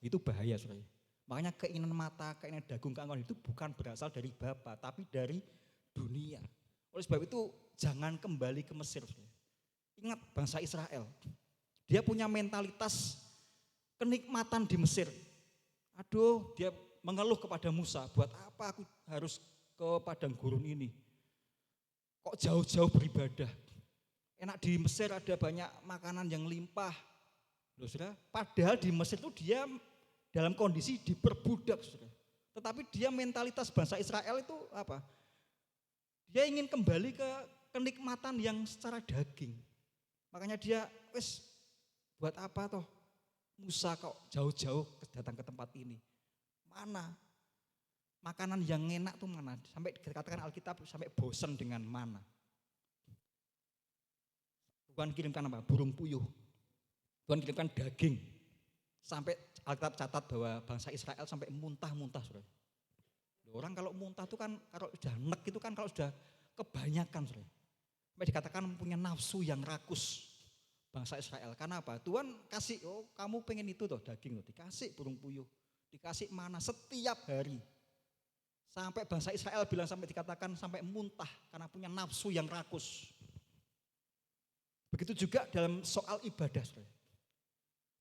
itu bahaya, saudara. Makanya keinginan mata, keinginan dagung, keangkuhan itu bukan berasal dari Bapa, tapi dari dunia. Oleh sebab itu jangan kembali ke Mesir. Ingat bangsa Israel, dia punya mentalitas kenikmatan di Mesir. Aduh, dia mengeluh kepada Musa, buat apa aku harus ke padang gurun ini? Kok jauh-jauh beribadah? Enak di Mesir ada banyak makanan yang limpah. Loh, saudara, padahal di Mesir itu dia dalam kondisi diperbudak, saudara. Tetapi dia mentalitas bangsa Israel itu apa? Dia ingin kembali ke kenikmatan yang secara daging. Makanya dia, wes buat apa toh Musa kok jauh-jauh datang ke tempat ini? Mana? Makanan yang enak tuh mana? Sampai dikatakan Alkitab sampai bosan dengan mana. Tuhan kirimkan apa? Burung puyuh. Tuhan kirimkan daging. Sampai Alkitab catat bahwa bangsa Israel sampai muntah-muntah, saudara. Orang kalau muntah itu kan, kalau sudah nek itu kan kalau sudah kebanyakan, saudara. Sampai dikatakan punya nafsu yang rakus bangsa Israel. Karena apa? Tuhan kasih, oh kamu pengen itu toh daging, dikasih burung puyuh, dikasih mana setiap hari. Sampai bangsa Israel bilang sampai dikatakan sampai muntah karena punya nafsu yang rakus. Begitu juga dalam soal ibadah, saudara.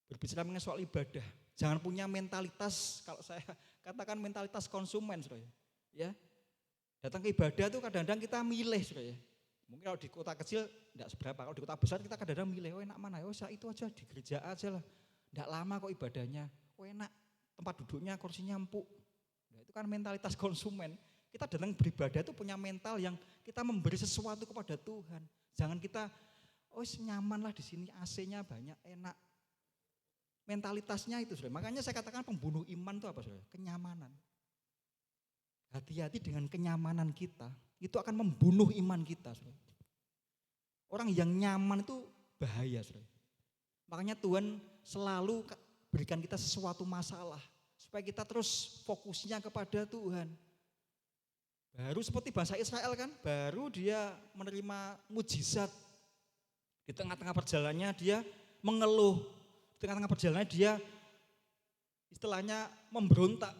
Berbicara mengenai soal ibadah, jangan punya mentalitas, kalau saya katakan mentalitas konsumen, saudara. Ya, datang ke ibadah itu kadang-kadang kita milih, saudara. Mungkin kalau di kota kecil tidak seberapa, kalau di kota besar kita kadang-kadang milih, oh enak mana, oh itu aja di gereja aja lah, tidak lama kok ibadahnya, oh enak tempat duduknya kursinya empuk. Nah, itu kan mentalitas konsumen. Kita datang beribadah itu punya mental yang kita memberi sesuatu kepada Tuhan. Jangan kita Oh nyaman lah di sini, AC-nya banyak, enak. Mentalitasnya itu saudara. Makanya saya katakan pembunuh iman itu apa saudara? Kenyamanan. Hati-hati dengan kenyamanan kita, itu akan membunuh iman kita saudara. Orang yang nyaman itu bahaya saudara. Makanya Tuhan selalu berikan kita sesuatu masalah, supaya kita terus fokusnya kepada Tuhan. Baru seperti bangsa Israel kan, baru dia menerima mujizat. Di tengah-tengah perjalanannya dia mengeluh. Di tengah-tengah perjalanannya dia istilahnya memberontak.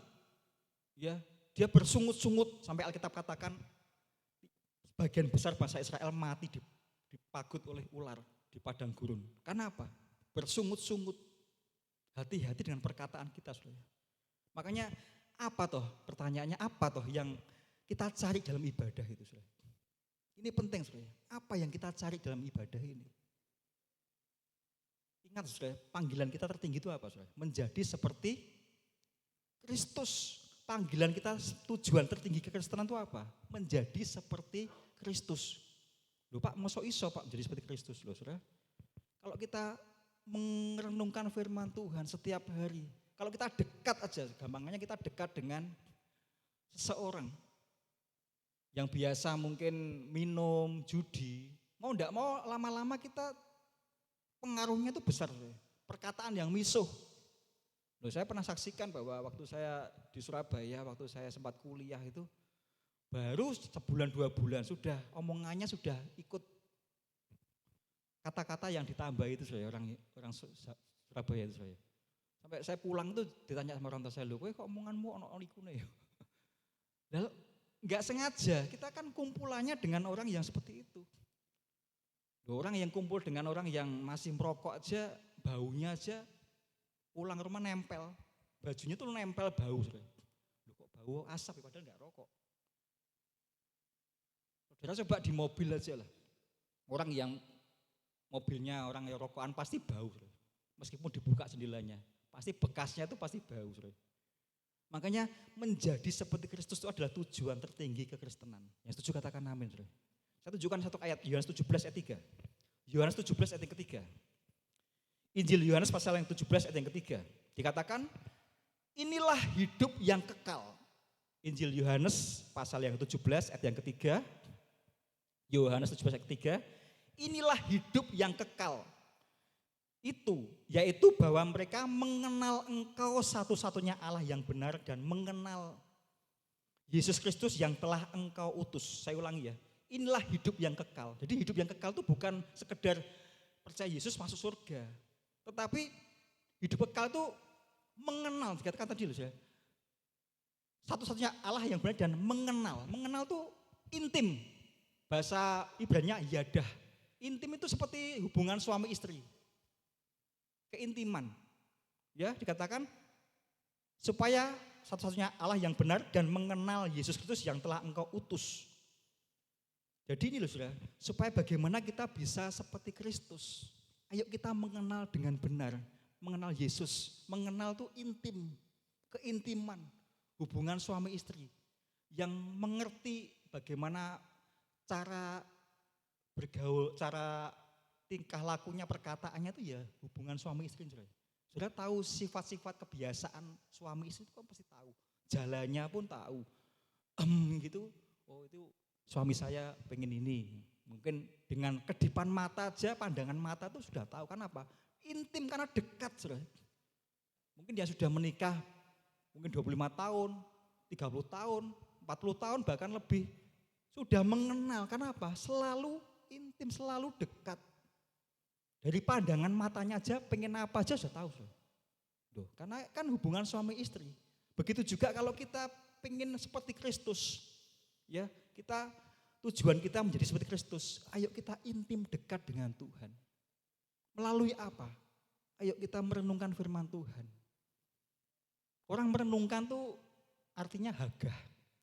Ya, dia bersungut-sungut sampai Alkitab katakan sebagian besar bangsa Israel mati dipagut oleh ular di padang gurun. Karena apa? Bersungut-sungut. Hati-hati dengan perkataan kita, saudara. Makanya apa toh? Pertanyaannya apa toh yang kita cari dalam ibadah itu, saudara? Ini penting, saudara. Apa yang kita cari dalam ibadah ini? Ingat, saudara, panggilan kita tertinggi itu apa, saudara? Menjadi seperti Kristus. Panggilan kita, tujuan tertinggi kekristenan itu apa? Menjadi seperti Kristus. Loh Pak, masa iso Pak menjadi seperti Kristus loh, saudara? Kalau kita merenungkan firman Tuhan setiap hari, kalau kita dekat aja, gampangnya kita dekat dengan seseorang yang biasa mungkin minum, judi, mau enggak mau lama-lama kita pengaruhnya itu besar. Perkataan yang misuh. Loh, saya pernah saksikan bahwa waktu saya di Surabaya, waktu saya sempat kuliah itu, baru sebulan 2 bulan sudah omongannya sudah ikut kata-kata yang ditambah itu saya orang Surabaya itu saya. Sampai saya pulang itu ditanya sama orang tua saya, "Loh, kowe kok omonganmu ono ikune ya?" Lalu enggak sengaja, kita kan kumpulannya dengan orang yang seperti itu. Loh, orang yang kumpul dengan orang yang masih merokok aja, baunya aja pulang rumah nempel. Bajunya tuh nempel bau, saudara. Loh, kok bau asap padahal enggak rokok. Saudara coba di mobil aja lah. Orang yang mobilnya orang yang rokokan pasti bau, saudara. Meskipun dibuka jendelanya, pasti bekasnya itu pasti bau, saudara. Makanya menjadi seperti Kristus itu adalah tujuan tertinggi kekristenan. Yang setuju katakan amin, saudara. Saya tunjukkan satu ayat, Yohanes 17 ayat 3. Yohanes 17 ayat yang ketiga. Injil Yohanes pasal yang 17 ayat yang ketiga. Dikatakan, inilah hidup yang kekal. Injil Yohanes pasal yang 17 ayat yang ketiga. Yohanes 17 ayat ketiga. Inilah hidup yang kekal. Itu, yaitu bahwa mereka mengenal Engkau satu-satunya Allah yang benar dan mengenal Yesus Kristus yang telah Engkau utus. Saya ulangi ya, inilah hidup yang kekal. Jadi hidup yang kekal itu bukan sekedar percaya Yesus masuk surga. Tetapi hidup kekal itu mengenal, dikatakan tadi loh ya. Satu-satunya Allah yang benar dan mengenal. Mengenal itu intim. Bahasa Ibrani-nya yadah. Intim itu seperti hubungan suami istri. Keintiman. Ya, dikatakan supaya satu-satunya Allah yang benar dan mengenal Yesus Kristus yang telah Engkau utus. Jadi ini loh saudara, supaya bagaimana kita bisa seperti Kristus. Ayo kita mengenal dengan benar, mengenal Yesus. Mengenal itu intim, keintiman, hubungan suami istri. Yang mengerti bagaimana cara bergaul, cara tingkah lakunya, perkataannya itu ya hubungan suami istri. Sudah tahu sifat-sifat kebiasaan suami istri itu kan pasti tahu. Jalannya pun tahu. Gitu, oh itu suami saya pengen ini. Mungkin dengan kedipan mata aja, pandangan mata itu sudah tahu. Kenapa? Intim karena dekat. Sudah. Mungkin dia sudah menikah, mungkin 25 tahun, 30 tahun, 40 tahun bahkan lebih. Sudah mengenal, kenapa? Selalu intim, selalu dekat. Dari pandangan matanya aja, pengen apa aja sudah tahu. Loh, karena kan hubungan suami istri. Begitu juga kalau kita pengen seperti Kristus. Ya, tujuan kita menjadi seperti Kristus. Ayo kita intim dekat dengan Tuhan. Melalui apa? Ayo kita merenungkan firman Tuhan. Orang merenungkan tuh artinya hagah.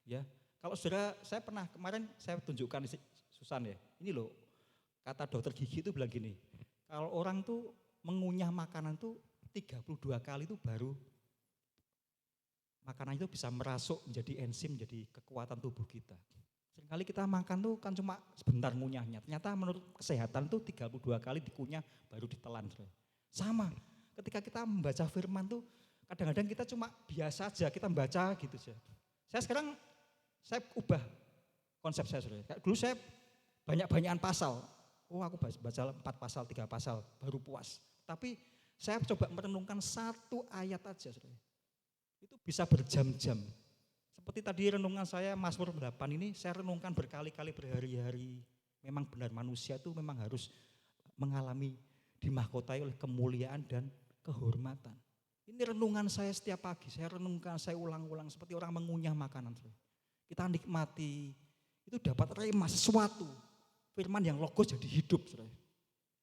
Ya, kalau saudara, saya pernah kemarin saya tunjukkan di Susan ya. Ini loh, kata dokter gigi itu bilang gini. Kalau orang tuh mengunyah makanan tuh 32 kali itu baru makanan itu bisa merasuk menjadi enzim, menjadi kekuatan tubuh kita. Seringkali kita makan tuh kan cuma sebentar ngunyahnya. Ternyata menurut kesehatan tuh 32 kali dikunyah baru ditelan. Sama, ketika kita membaca firman tuh kadang-kadang kita cuma biasa aja, kita membaca gitu aja. Saya ubah konsep saya. Dulu saya banyak-banyakan pasal. Oh aku baca 4 pasal, 3 pasal, baru puas. Tapi saya coba merenungkan 1 ayat aja. Itu bisa berjam-jam. Seperti tadi renungan saya Mazmur 8 ini, saya renungkan berkali-kali berhari-hari. Memang benar manusia itu memang harus mengalami dimahkotai oleh kemuliaan dan kehormatan. Ini renungan saya setiap pagi, saya renungkan, saya ulang-ulang seperti orang mengunyah makanan. Kita nikmati, itu dapat rema sesuatu. Firman yang logos jadi hidup.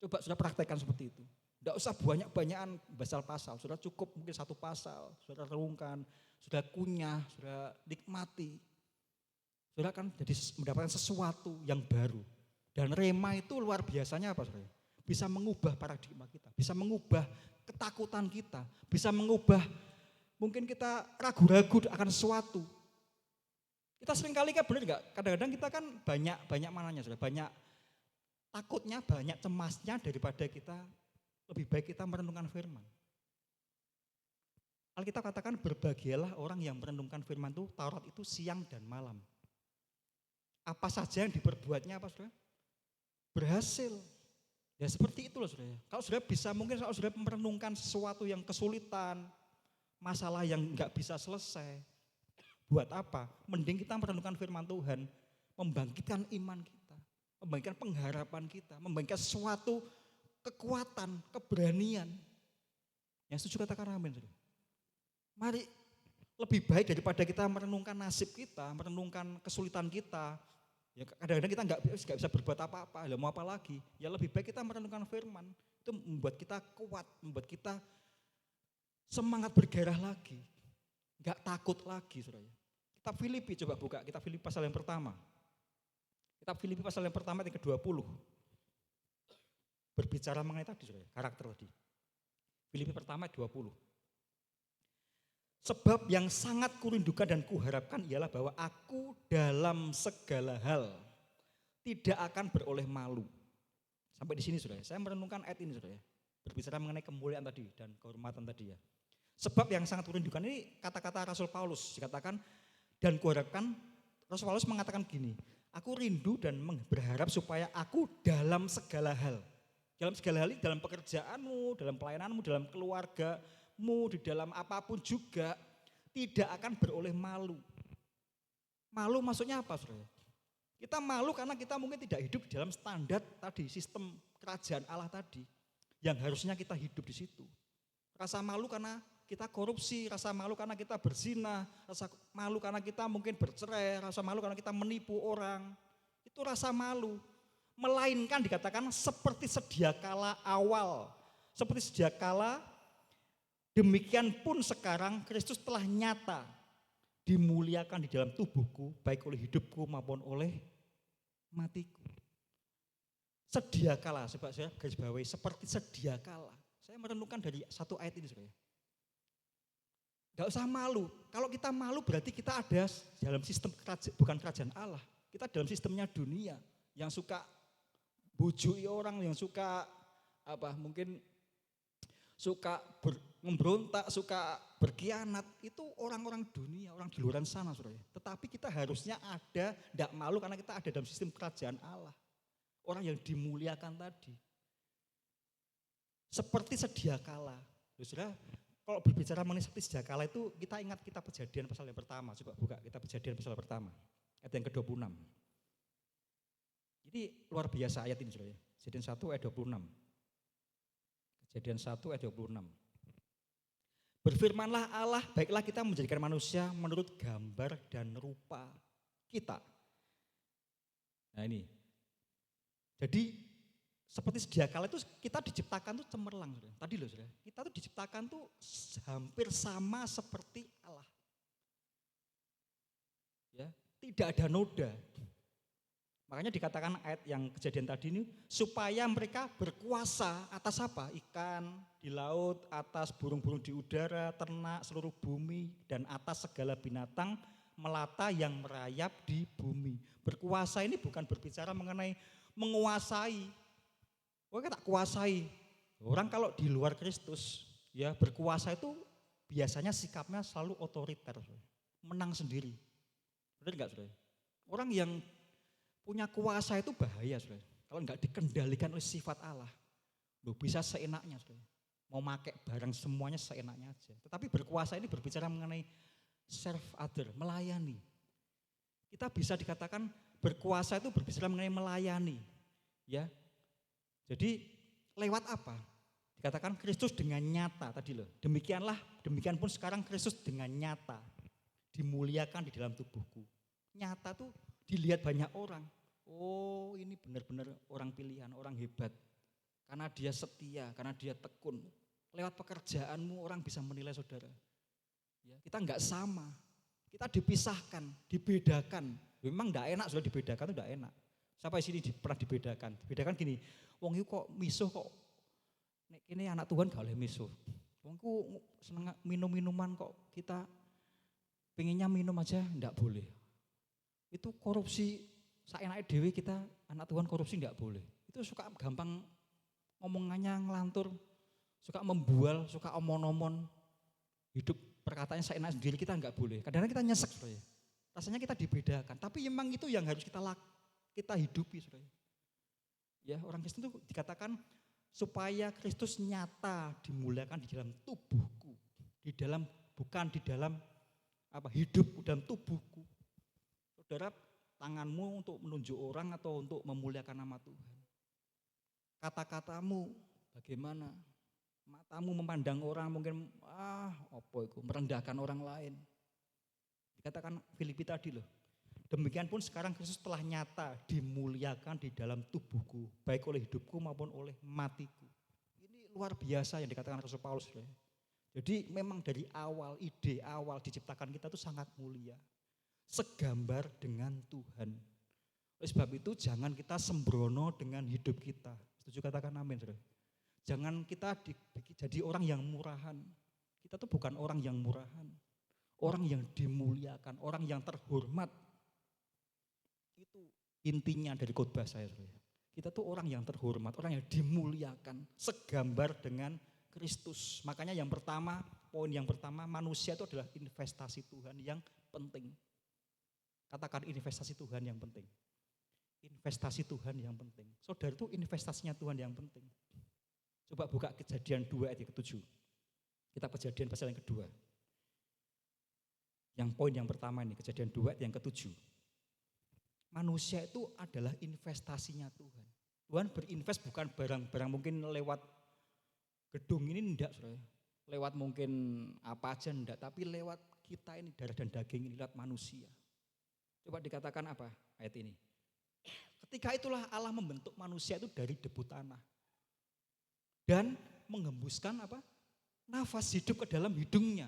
Coba sudah praktekkan seperti itu. Tidak usah banyak-banyakan pasal, sudah cukup mungkin 1 pasal, sudah renungkan, sudah kunyah, sudah nikmati. Sudah kan jadi mendapatkan sesuatu yang baru. Dan rema itu luar biasanya apa saudara? Bisa mengubah paradigma kita, bisa mengubah ketakutan kita, bisa mengubah mungkin kita ragu-ragu akan sesuatu. Kita seringkali kan benar enggak? Kadang-kadang kita kan banyak mananya saudara, banyak takutnya, banyak cemasnya daripada kita lebih baik kita merenungkan firman. Alkitab katakan berbahagialah orang yang merenungkan firman itu, Taurat itu siang dan malam. Apa saja yang diperbuatnya apa saudara? Berhasil. Ya seperti itu loh saudara. Kalau saudara bisa mungkin kalau saudara merenungkan sesuatu yang kesulitan, masalah yang enggak bisa selesai. Buat apa? Mending kita merenungkan firman Tuhan, membangkitkan iman kita, membangkitkan pengharapan kita, membangkitkan sesuatu kekuatan, keberanian. Yang setuju katakan amin. Mari lebih baik daripada kita merenungkan nasib kita, merenungkan kesulitan kita. Ya kadang-kadang kita nggak bisa berbuat apa-apa, ya mau apa lagi? Ya lebih baik kita merenungkan firman. Itu membuat kita kuat, membuat kita semangat bergairah lagi. Nggak takut lagi, saudara. Kitab Filipi coba buka, kitab Filipi pasal yang pertama. Kitab Filipi pasal yang pertama ayat ke-20. Berbicara mengenai tadi, saudara, karakter tadi. Filipi pertama ayat 20. Sebab yang sangat kurindukan dan kuharapkan ialah bahwa aku dalam segala hal tidak akan beroleh malu. Sampai di sini saudara, saya merenungkan ayat ini saudara. Berbicara mengenai kemuliaan tadi dan kehormatan tadi ya. Sebab yang sangat kurindukan ini kata-kata Rasul Paulus dikatakan dan kuharapkan, Rasul Paulus mengatakan gini, aku rindu dan berharap supaya aku dalam segala hal. Dalam segala hal ini dalam pekerjaanmu, dalam pelayananmu, dalam keluargamu, di dalam apapun juga tidak akan beroleh malu. Malu maksudnya apa saudara? Kita malu karena kita mungkin tidak hidup di dalam standar tadi, sistem kerajaan Allah tadi. Yang harusnya kita hidup di situ. Rasa malu karena kita korupsi, rasa malu karena kita berzina, rasa malu karena kita mungkin bercerai, rasa malu karena kita menipu orang. Itu rasa malu. Melainkan dikatakan seperti sedia kala awal. Seperti sedia kala, demikian pun sekarang Kristus telah nyata. Dimuliakan di dalam tubuhku, baik oleh hidupku maupun oleh matiku. Sedia kala, sebab saya garis bawahi, seperti sedia kala. Saya merenungkan dari 1 ayat ini saudara. Gak usah malu, kalau kita malu berarti kita ada dalam sistem kerajaan, bukan kerajaan Allah. Kita dalam sistemnya dunia, yang suka bujui orang, yang suka mungkin suka memberontak, suka berkhianat, itu orang-orang dunia, orang di luar sana saudara. Tetapi kita harusnya ada, tidak malu karena kita ada dalam sistem kerajaan Allah. Orang yang dimuliakan tadi. Seperti sedia kala. Saudara, kalau berbicara mengenai seperti sedia kala itu kita ingat kitab Kejadian pasal yang pertama. Coba buka kitab Kejadian pasal yang pertama. Ayat yang ke-26. Jadi luar biasa ayat ini saudara. Kejadian 1 ayat 26. Kejadian 1 ayat 26. Berfirmanlah Allah, baiklah kita menjadikan manusia menurut gambar dan rupa kita. Nah ini. Jadi seperti sedia kala itu kita diciptakan tuh cemerlang. Saudara. Tadi loh saudara, kita tuh diciptakan tuh hampir sama seperti Allah. Ya, tidak ada noda. Makanya dikatakan ayat yang kejadian tadi ini supaya mereka berkuasa atas apa? Ikan di laut, atas burung-burung di udara, ternak seluruh bumi dan atas segala binatang melata yang merayap di bumi. Berkuasa ini bukan berbicara mengenai menguasai. Oke, tak kuasai. Orang kalau di luar Kristus, ya berkuasa itu biasanya sikapnya selalu otoriter, menang sendiri. Benar enggak, Saudara? Orang yang punya kuasa itu bahaya, Saudara. Kalau enggak dikendalikan oleh sifat Allah, loh bisa seenaknya, Saudara. Mau pakai barang semuanya seenaknya aja. Tetapi berkuasa ini berbicara mengenai serve other, melayani. Kita bisa dikatakan berkuasa itu berbicara mengenai melayani. Ya. Jadi lewat apa? Dikatakan Kristus dengan nyata tadi loh. Demikian pun sekarang Kristus dengan nyata dimuliakan di dalam tubuhku. Nyata tuh dilihat banyak orang. Oh, ini benar-benar orang pilihan, orang hebat. Karena dia setia, karena dia tekun. Lewat pekerjaanmu orang bisa menilai saudara. Ya, kita enggak sama. Kita dipisahkan, dibedakan. Memang enggak enak sudah dibedakan itu enggak enak. Siapa di sini pernah dibedakan? Dibedakan gini, wong itu kok misuh kok. Nek ini anak Tuhan gak boleh misuh. Wong itu seneng minum-minuman kok kita pengennya minum aja enggak boleh. Itu korupsi saenake dhewe kita anak Tuhan korupsi enggak boleh. Itu suka gampang ngomongannya ngelantur, suka membual, suka omon-omon. Hidup perkataannya seenak sendiri kita enggak boleh. Kadang-kadang kita nyesek, Saudara. Rasanya kita dibedakan, tapi memang itu yang harus kita hidupi, Saudara. Ya, orang Kristen itu dikatakan supaya Kristus nyata dimuliakan di dalam tubuhku, bukan di dalam hidup dalam tubuhku. Saudara, tanganmu untuk menunjuk orang atau untuk memuliakan nama Tuhan. Kata-katamu bagaimana? Matamu memandang orang mungkin merendahkan orang lain. Dikatakan Filipi tadi loh. Demikian pun sekarang Kristus telah nyata dimuliakan di dalam tubuhku, baik oleh hidupku maupun oleh matiku. Ini luar biasa yang dikatakan Rasul Paulus. Jadi memang dari awal, ide awal diciptakan kita itu sangat mulia. Segambar dengan Tuhan. Oleh sebab itu jangan kita sembrono dengan hidup kita. Setuju katakan amin, Saudara. Jangan kita jadi orang yang murahan. Kita tuh bukan orang yang murahan. Orang yang dimuliakan, orang yang terhormat. Itu intinya dari khotbah saya. Kita tuh orang yang terhormat, orang yang dimuliakan, segambar dengan Kristus. Makanya poin yang pertama, manusia itu adalah investasi Tuhan yang penting. Katakan investasi Tuhan yang penting. Investasi Tuhan yang penting. Saudara itu investasinya Tuhan yang penting. Coba buka Kejadian 2 ayat yang ke-7. Kita Kejadian pasal yang kedua. Yang poin yang pertama ini, Kejadian 2 ayat yang ke-7. Manusia itu adalah investasinya Tuhan. Tuhan berinvest bukan barang-barang mungkin lewat gedung ini enggak, Saudara. Lewat mungkin apa aja enggak, tapi lewat kita ini, darah dan daging ini, lewat manusia. Coba dikatakan apa ayat ini? Ketika itulah Allah membentuk manusia itu dari debu tanah. Dan menghembuskan nafas hidup ke dalam hidungnya.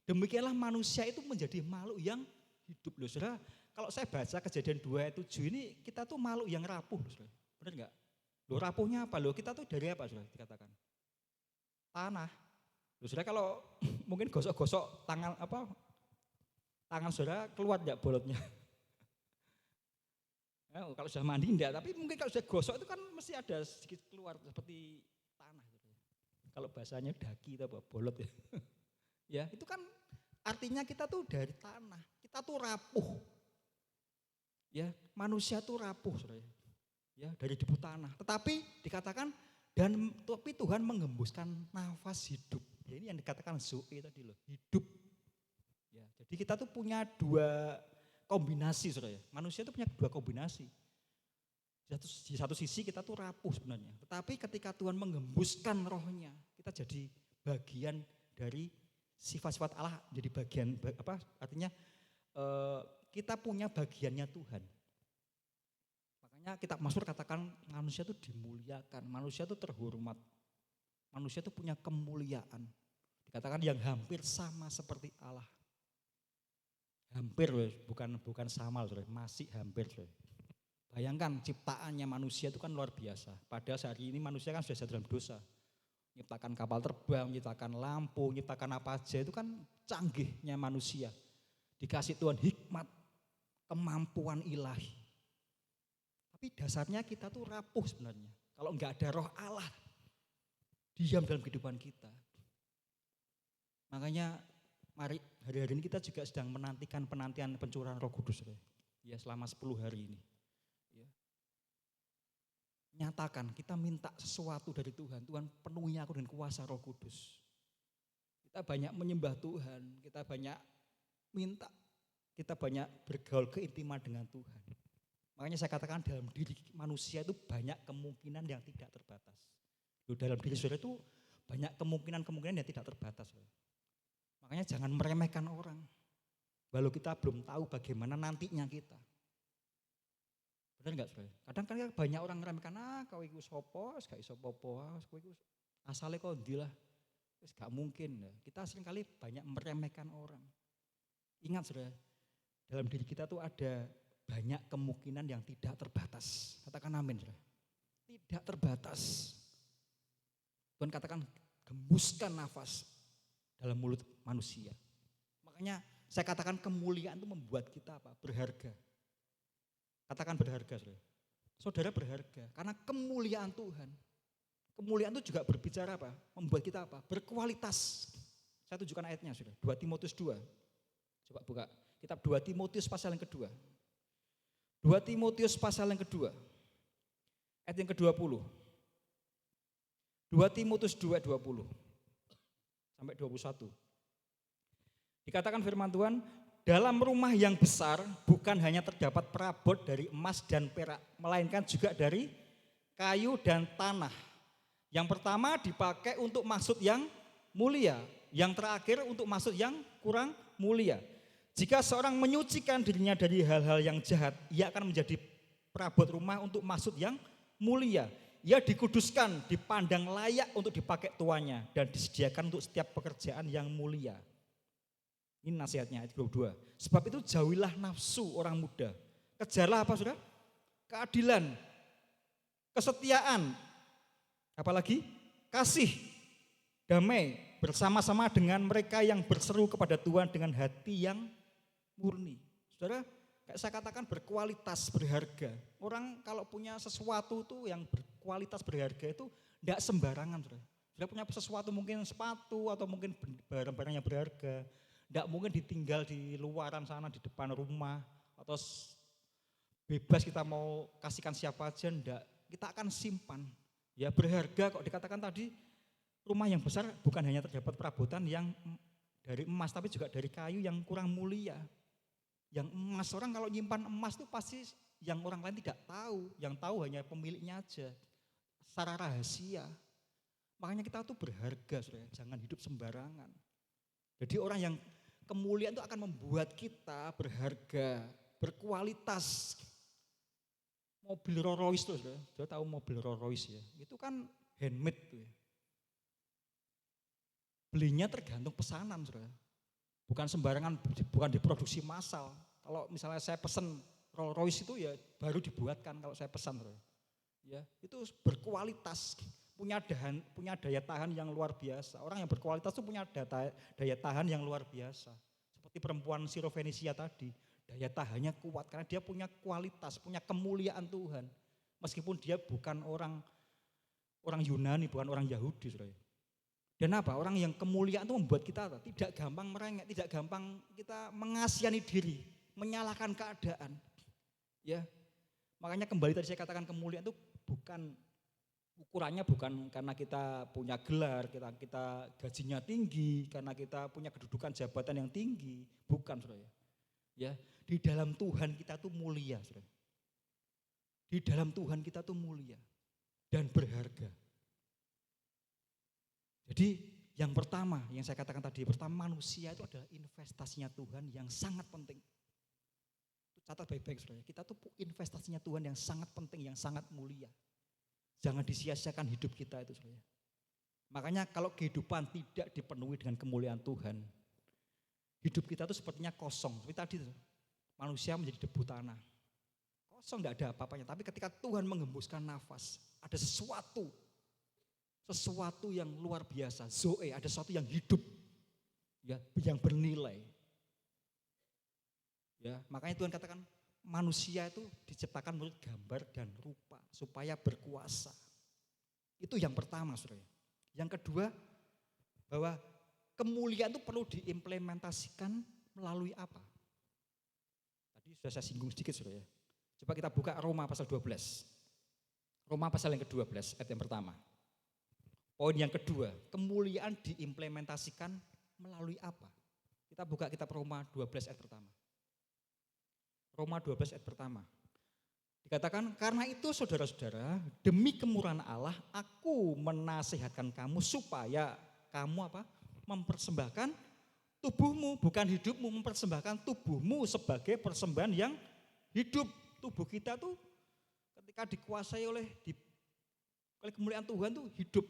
Demikianlah manusia itu menjadi makhluk yang hidup. Loh, Saudara, kalau saya baca Kejadian 2 ayat 7 ini, kita tuh makhluk yang rapuh, Saudara. Benar enggak? Loh, rapuhnya apa? Loh, kita tuh dari apa, Saudara? Dikatakan tanah. Loh, Saudara, kalau mungkin gosok-gosok tangan Saudara keluar enggak bolotnya? Kalau sudah mandi enggak, tapi mungkin kalau sudah gosok itu kan mesti ada sedikit keluar seperti tanah. Kalau bahasanya daki itu bolot ya. Ya, itu kan artinya kita tuh dari tanah, kita tuh rapuh. Ya, manusia tuh rapuh, Saudara. Ya, dari debu tanah. Tetapi dikatakan tapi Tuhan menghembuskan nafas hidup. Ya, ini yang dikatakan zoe tadi loh, hidup. Ya, jadi kita tuh punya dua kombinasi, Saudara. Manusia itu punya dua kombinasi. Di satu sisi kita tuh rapuh sebenarnya. Tetapi ketika Tuhan menghembuskan rohnya, kita jadi bagian dari sifat-sifat Allah, jadi bagian artinya kita punya bagiannya Tuhan. Makanya kita Mazmur katakan manusia itu dimuliakan, manusia itu terhormat. Manusia itu punya kemuliaan. Dikatakan yang hampir sama seperti Allah. Hampir, bukan sama, masih hampir. Bayangkan ciptaannya manusia itu kan luar biasa. Padahal sehari ini manusia kan sudah jatuh dalam dosa. Menciptakan kapal terbang, menciptakan lampu, menciptakan apa aja itu kan canggihnya manusia. dikasih Tuhan hikmat, kemampuan ilahi. Tapi dasarnya kita tuh rapuh sebenarnya. Kalau enggak ada roh Allah diam dalam kehidupan kita. Makanya mari hari-hari ini kita juga sedang menantikan penantian pencurahan Roh Kudus. Ya, selama 10 hari ini. Ya. Nyatakan, kita minta sesuatu dari Tuhan. Tuhan penuhi aku dengan kuasa Roh Kudus. Kita banyak menyembah Tuhan, kita banyak minta, kita banyak bergaul keintiman dengan Tuhan. Makanya saya katakan dalam diri manusia itu banyak kemungkinan yang tidak terbatas. Dalam diri saudara itu banyak kemungkinan yang tidak terbatas. Makanya jangan meremehkan orang. Walau kita belum tahu bagaimana nantinya kita. Benar enggak saudara? Kadang kan banyak orang meremehkan, kau iku sopo, gak iso popo, kau iku asale kok ndi lah. Wis gak mungkin. Kita seringkali banyak meremehkan orang. Ingat saudara, dalam diri kita tuh ada banyak kemungkinan yang tidak terbatas. Katakan amin saudara. Tidak terbatas. Tuhan katakan gembuskan nafas dalam mulut manusia. Makanya saya katakan kemuliaan itu membuat kita apa? Berharga. Katakan berharga saudara. Saudara berharga karena kemuliaan Tuhan. Kemuliaan itu juga berbicara apa? Membuat kita apa? Berkualitas. Saya tunjukkan ayatnya sudah. 2 Timotius 2. Coba buka kitab 2 Timotius pasal yang kedua. 2 Timotius pasal yang kedua. Ayat yang ke-20. 2 Timotius 2:20 sampai 21. Dikatakan firman Tuhan, dalam rumah yang besar bukan hanya terdapat perabot dari emas dan perak, melainkan juga dari kayu dan tanah. Yang pertama dipakai untuk maksud yang mulia, yang terakhir untuk maksud yang kurang mulia. Jika seorang menyucikan dirinya dari hal-hal yang jahat, ia akan menjadi perabot rumah untuk maksud yang mulia. Ia dikuduskan, dipandang layak untuk dipakai tuannya dan disediakan untuk setiap pekerjaan yang mulia. Ini nasihatnya ayat 22. Sebab itu jauhilah nafsu orang muda. Kejarlah apa saudara? Keadilan, kesetiaan, apalagi kasih, damai bersama-sama dengan mereka yang berseru kepada Tuhan dengan hati yang murni. Saudara, kayak saya katakan berkualitas, berharga. Orang kalau punya sesuatu tuh yang berkualitas, berharga itu tidak sembarangan. Saudara punya sesuatu mungkin sepatu atau mungkin barang-barang yang berharga. Tidak mungkin ditinggal di luaran sana, di depan rumah. Atau bebas kita mau kasihkan siapa aja, enggak. Kita akan simpan. Ya berharga kok dikatakan tadi, rumah yang besar bukan hanya terdapat perabotan yang dari emas, tapi juga dari kayu yang kurang mulia. Yang emas, orang kalau nyimpan emas itu pasti yang orang lain tidak tahu. Yang tahu hanya pemiliknya aja. Secara rahasia. Makanya kita tuh berharga, saudara. Jangan hidup sembarangan. Jadi orang yang kemuliaan itu akan membuat kita berharga, berkualitas. Mobil Rolls Royce tuh, saudara tahu mobil Rolls Royce ya. Itu kan handmade tuh ya. Belinya tergantung pesanan, saudara. Bukan sembarangan, bukan diproduksi massal. Kalau misalnya saya pesan Rolls Royce itu ya baru dibuatkan kalau saya pesan, saudara. Ya, itu berkualitas, punya daya tahan yang luar biasa. Orang yang berkualitas itu punya daya tahan yang luar biasa. Seperti perempuan Sirofenisia tadi, daya tahannya kuat karena dia punya kualitas, punya kemuliaan Tuhan. Meskipun dia bukan orang Yunani, bukan orang Yahudi, saudara. Dan apa? Orang yang kemuliaan itu membuat kita tidak gampang merengek, tidak gampang kita mengasihani diri, menyalahkan keadaan. Ya. Makanya kembali tadi saya katakan kemuliaan itu bukan ukurannya bukan karena kita punya gelar, kita gajinya tinggi, karena kita punya kedudukan jabatan yang tinggi, bukan saudara. Ya, di dalam Tuhan kita tuh mulia, saudara. Di dalam Tuhan kita tuh mulia dan berharga. Jadi yang pertama yang saya katakan tadi, pertama manusia itu adalah investasinya Tuhan yang sangat penting. Catat baik-baik saudara, kita tuh investasinya Tuhan yang sangat penting, yang sangat mulia. Jangan disia-siakan hidup kita itu saudara. Makanya kalau kehidupan tidak dipenuhi dengan kemuliaan Tuhan, hidup kita tuh sepertinya kosong. Seperti tadi tuh, manusia menjadi debu tanah. Kosong tidak ada apa-apanya, tapi ketika Tuhan menghembuskan nafas, ada sesuatu yang luar biasa, zoe, ada sesuatu yang hidup, ya, yang bernilai. Ya, makanya Tuhan katakan manusia itu diciptakan menurut gambar dan rupa supaya berkuasa. Itu yang pertama, Saudara. Yang kedua, bahwa kemuliaan itu perlu diimplementasikan melalui apa? Tadi sudah saya singgung sedikit, Saudara. Coba kita buka Roma pasal 12. Roma pasal yang ke-12 ayat yang pertama. Poin yang kedua, kemuliaan diimplementasikan melalui apa? Kita buka kitab Roma 12 ayat pertama. Roma 12 ayat pertama. Dikatakan, karena itu saudara-saudara, demi kemurahan Allah, aku menasihatkan kamu supaya kamu apa? Mempersembahkan tubuhmu, bukan hidupmu, mempersembahkan tubuhmu sebagai persembahan yang hidup. Tubuh kita tuh ketika dikuasai oleh kemuliaan Tuhan tuh hidup.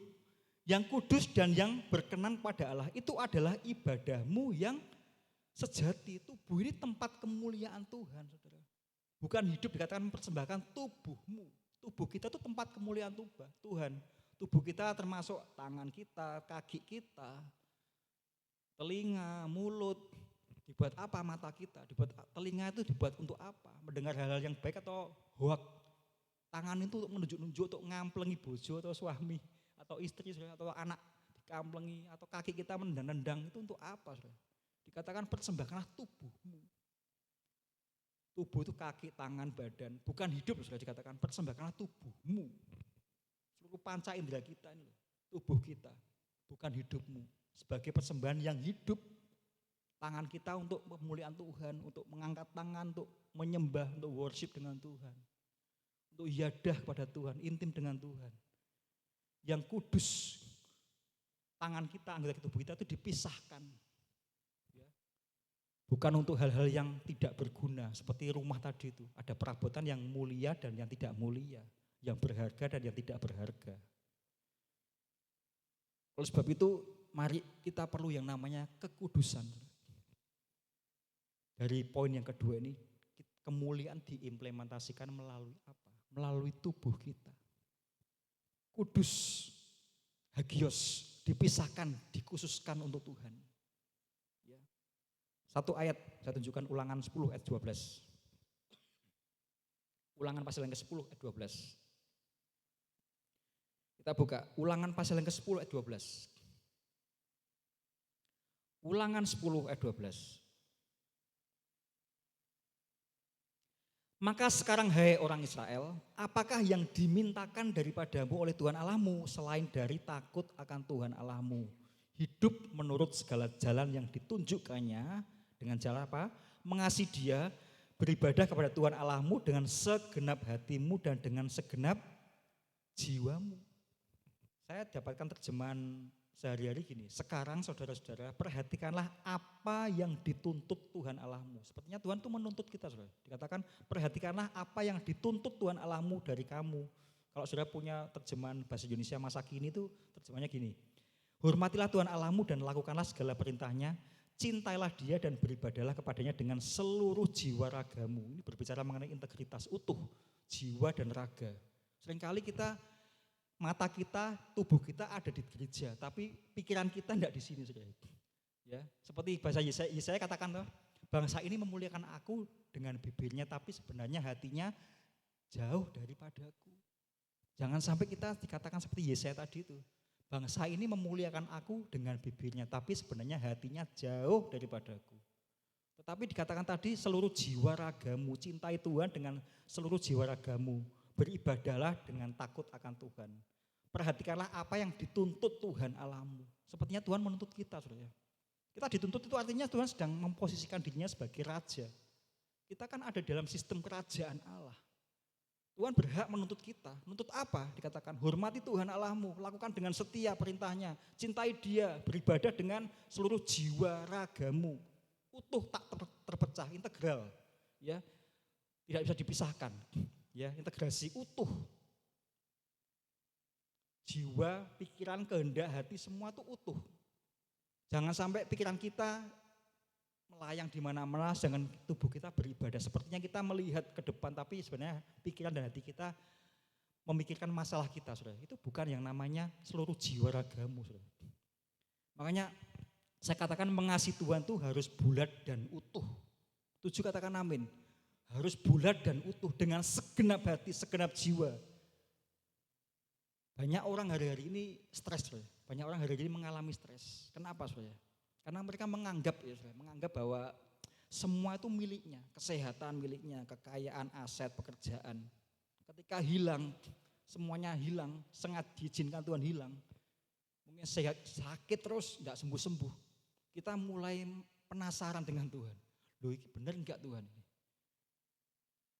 Yang kudus dan yang berkenan pada Allah, itu adalah ibadahmu yang sejati. Tubuh ini tempat kemuliaan Tuhan, saudara. Bukan hidup, dikatakan mempersembahkan tubuhmu. Tubuh kita itu tempat kemuliaan Tuhan. Tubuh kita termasuk tangan kita, kaki kita, telinga, mulut. Dibuat apa mata kita? Dibuat telinga itu dibuat untuk apa? Mendengar hal-hal yang baik atau hoak? Tangan itu untuk menunjuk-nunjuk, untuk ngamplengi bojo atau suami atau istri atau anak dikamplengi, atau kaki kita menendang-nendang, itu untuk apa? Dikatakan persembahkanlah tubuhmu. Tubuh itu kaki, tangan, badan, bukan hidup, sudah dikatakan persembahkanlah tubuhmu. Seluruh panca indera kita ini, tubuh kita, bukan hidupmu. Sebagai persembahan yang hidup, tangan kita untuk pemuliaan Tuhan, untuk mengangkat tangan, untuk menyembah, untuk worship dengan Tuhan. Untuk ibadah kepada Tuhan, intim dengan Tuhan. Yang kudus, tangan kita, anggota tubuh kita itu dipisahkan. Bukan untuk hal-hal yang tidak berguna, seperti rumah tadi itu. Ada perabotan yang mulia dan yang tidak mulia, yang berharga dan yang tidak berharga. Oleh sebab itu, mari kita perlu yang namanya kekudusan. Dari poin yang kedua ini, kemuliaan diimplementasikan melalui apa? Melalui tubuh kita. Kudus, hagios, dipisahkan, dikhususkan untuk Tuhan. Satu ayat, saya tunjukkan Ulangan 10 ayat 12. Ulangan pasal yang ke-10 ayat 12. Kita buka Ulangan pasal yang ke-10 ayat 12. Ulangan 10 ayat 12. Maka sekarang hai orang Israel, apakah yang dimintakan daripadamu oleh Tuhan Allahmu selain dari takut akan Tuhan Allahmu? Hidup menurut segala jalan yang ditunjukkannya. Dengan cara apa? Mengasihi Dia, beribadah kepada Tuhan Allahmu dengan segenap hatimu dan dengan segenap jiwamu. Saya dapatkan terjemahan sehari-hari gini, sekarang saudara-saudara perhatikanlah apa yang dituntut Tuhan Allahmu. Sepertinya Tuhan itu menuntut kita, saudara. Dikatakan perhatikanlah apa yang dituntut Tuhan Allahmu dari kamu. Kalau saudara punya terjemahan bahasa Indonesia masa kini itu terjemahnya gini, hormatilah Tuhan Allahmu dan lakukanlah segala perintahnya. Cintailah Dia dan beribadahlah kepadanya dengan seluruh jiwa ragamu. Ini berbicara mengenai integritas utuh jiwa dan raga. Seringkali kita, mata kita, tubuh kita ada di gereja, tapi pikiran kita tidak di sini, saudara. Ya, seperti bahasa Yesaya katakan, bangsa ini memuliakan aku dengan bibirnya, tapi sebenarnya hatinya jauh daripadaku. Jangan sampai kita dikatakan seperti Yesaya tadi itu. Bangsa ini memuliakan aku dengan bibirnya, tapi sebenarnya hatinya jauh daripadaku. Tetapi dikatakan tadi seluruh jiwa ragamu, cintai Tuhan dengan seluruh jiwa ragamu. Beribadahlah dengan takut akan Tuhan. Perhatikanlah apa yang dituntut Tuhan Allahmu. Sepertinya Tuhan menuntut kita, saudara. Kita dituntut itu artinya Tuhan sedang memposisikan dirinya sebagai raja. Kita kan ada dalam sistem kerajaan Allah. Tuhan berhak menuntut kita. Menuntut apa? Dikatakan hormati Tuhan Allahmu, lakukan dengan setia perintahnya, cintai Dia, beribadah dengan seluruh jiwa ragamu. Utuh, tak terpecah, integral. Ya, tidak bisa dipisahkan. Ya, integrasi utuh. Jiwa, pikiran, kehendak, hati semua itu utuh. Jangan sampai pikiran kita melayang di mana-mana, jangan tubuh kita beribadah. Sepertinya kita melihat ke depan, tapi sebenarnya pikiran dan hati kita memikirkan masalah kita, saudara. Itu bukan yang namanya seluruh jiwa ragamu, saudara. Makanya saya katakan mengasihi Tuhan itu harus bulat dan utuh. Tujuh, katakan amin. Harus bulat dan utuh dengan segenap hati, segenap jiwa. Banyak orang hari-hari ini stres, saudara. Banyak orang hari-hari ini mengalami stres. Kenapa, saudara? Karena mereka menganggap bahwa semua itu miliknya, kesehatan miliknya, kekayaan, aset, pekerjaan. Ketika hilang, semuanya hilang, sangat diizinkan Tuhan hilang. Mungkin sehat, sakit terus, enggak sembuh-sembuh. Kita mulai penasaran dengan Tuhan. Loh, ini benar enggak Tuhan?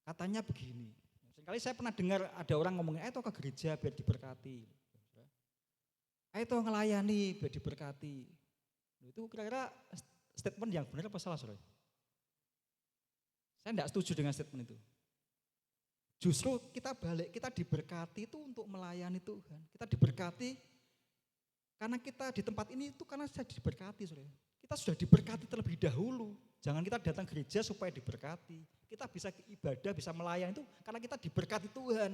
Katanya begini. Sekali saya pernah dengar ada orang ngomongnya, ayo ke gereja biar diberkati. Ayo ngelayani biar diberkati. Itu kira-kira statement yang benar apa salah, saudara? Saya enggak setuju dengan statement itu. Justru kita balik, kita diberkati itu untuk melayani Tuhan. Kita diberkati karena kita di tempat ini itu karena saya diberkati, saudara. Kita sudah diberkati terlebih dahulu. Jangan kita datang gereja supaya diberkati. Kita bisa ibadah, bisa melayani itu karena kita diberkati Tuhan.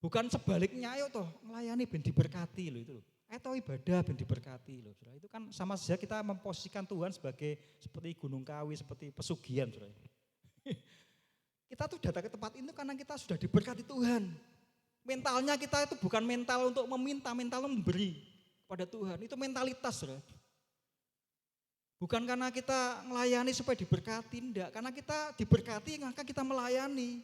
Bukan sebaliknya, ayo toh melayani ben diberkati loh itu loh. Ayo toh ibadah ben diberkati loh. Saudara. Itu kan sama saja kita memposisikan Tuhan sebagai seperti gunung kawi, seperti pesugihan, saudara. Kita tuh datang ke tempat ini karena kita sudah diberkati Tuhan. Mentalnya kita itu bukan mental untuk meminta, mental memberi kepada Tuhan. Itu mentalitas, saudara. Bukan karena kita melayani supaya diberkati, enggak. Karena kita diberkati maka kita melayani.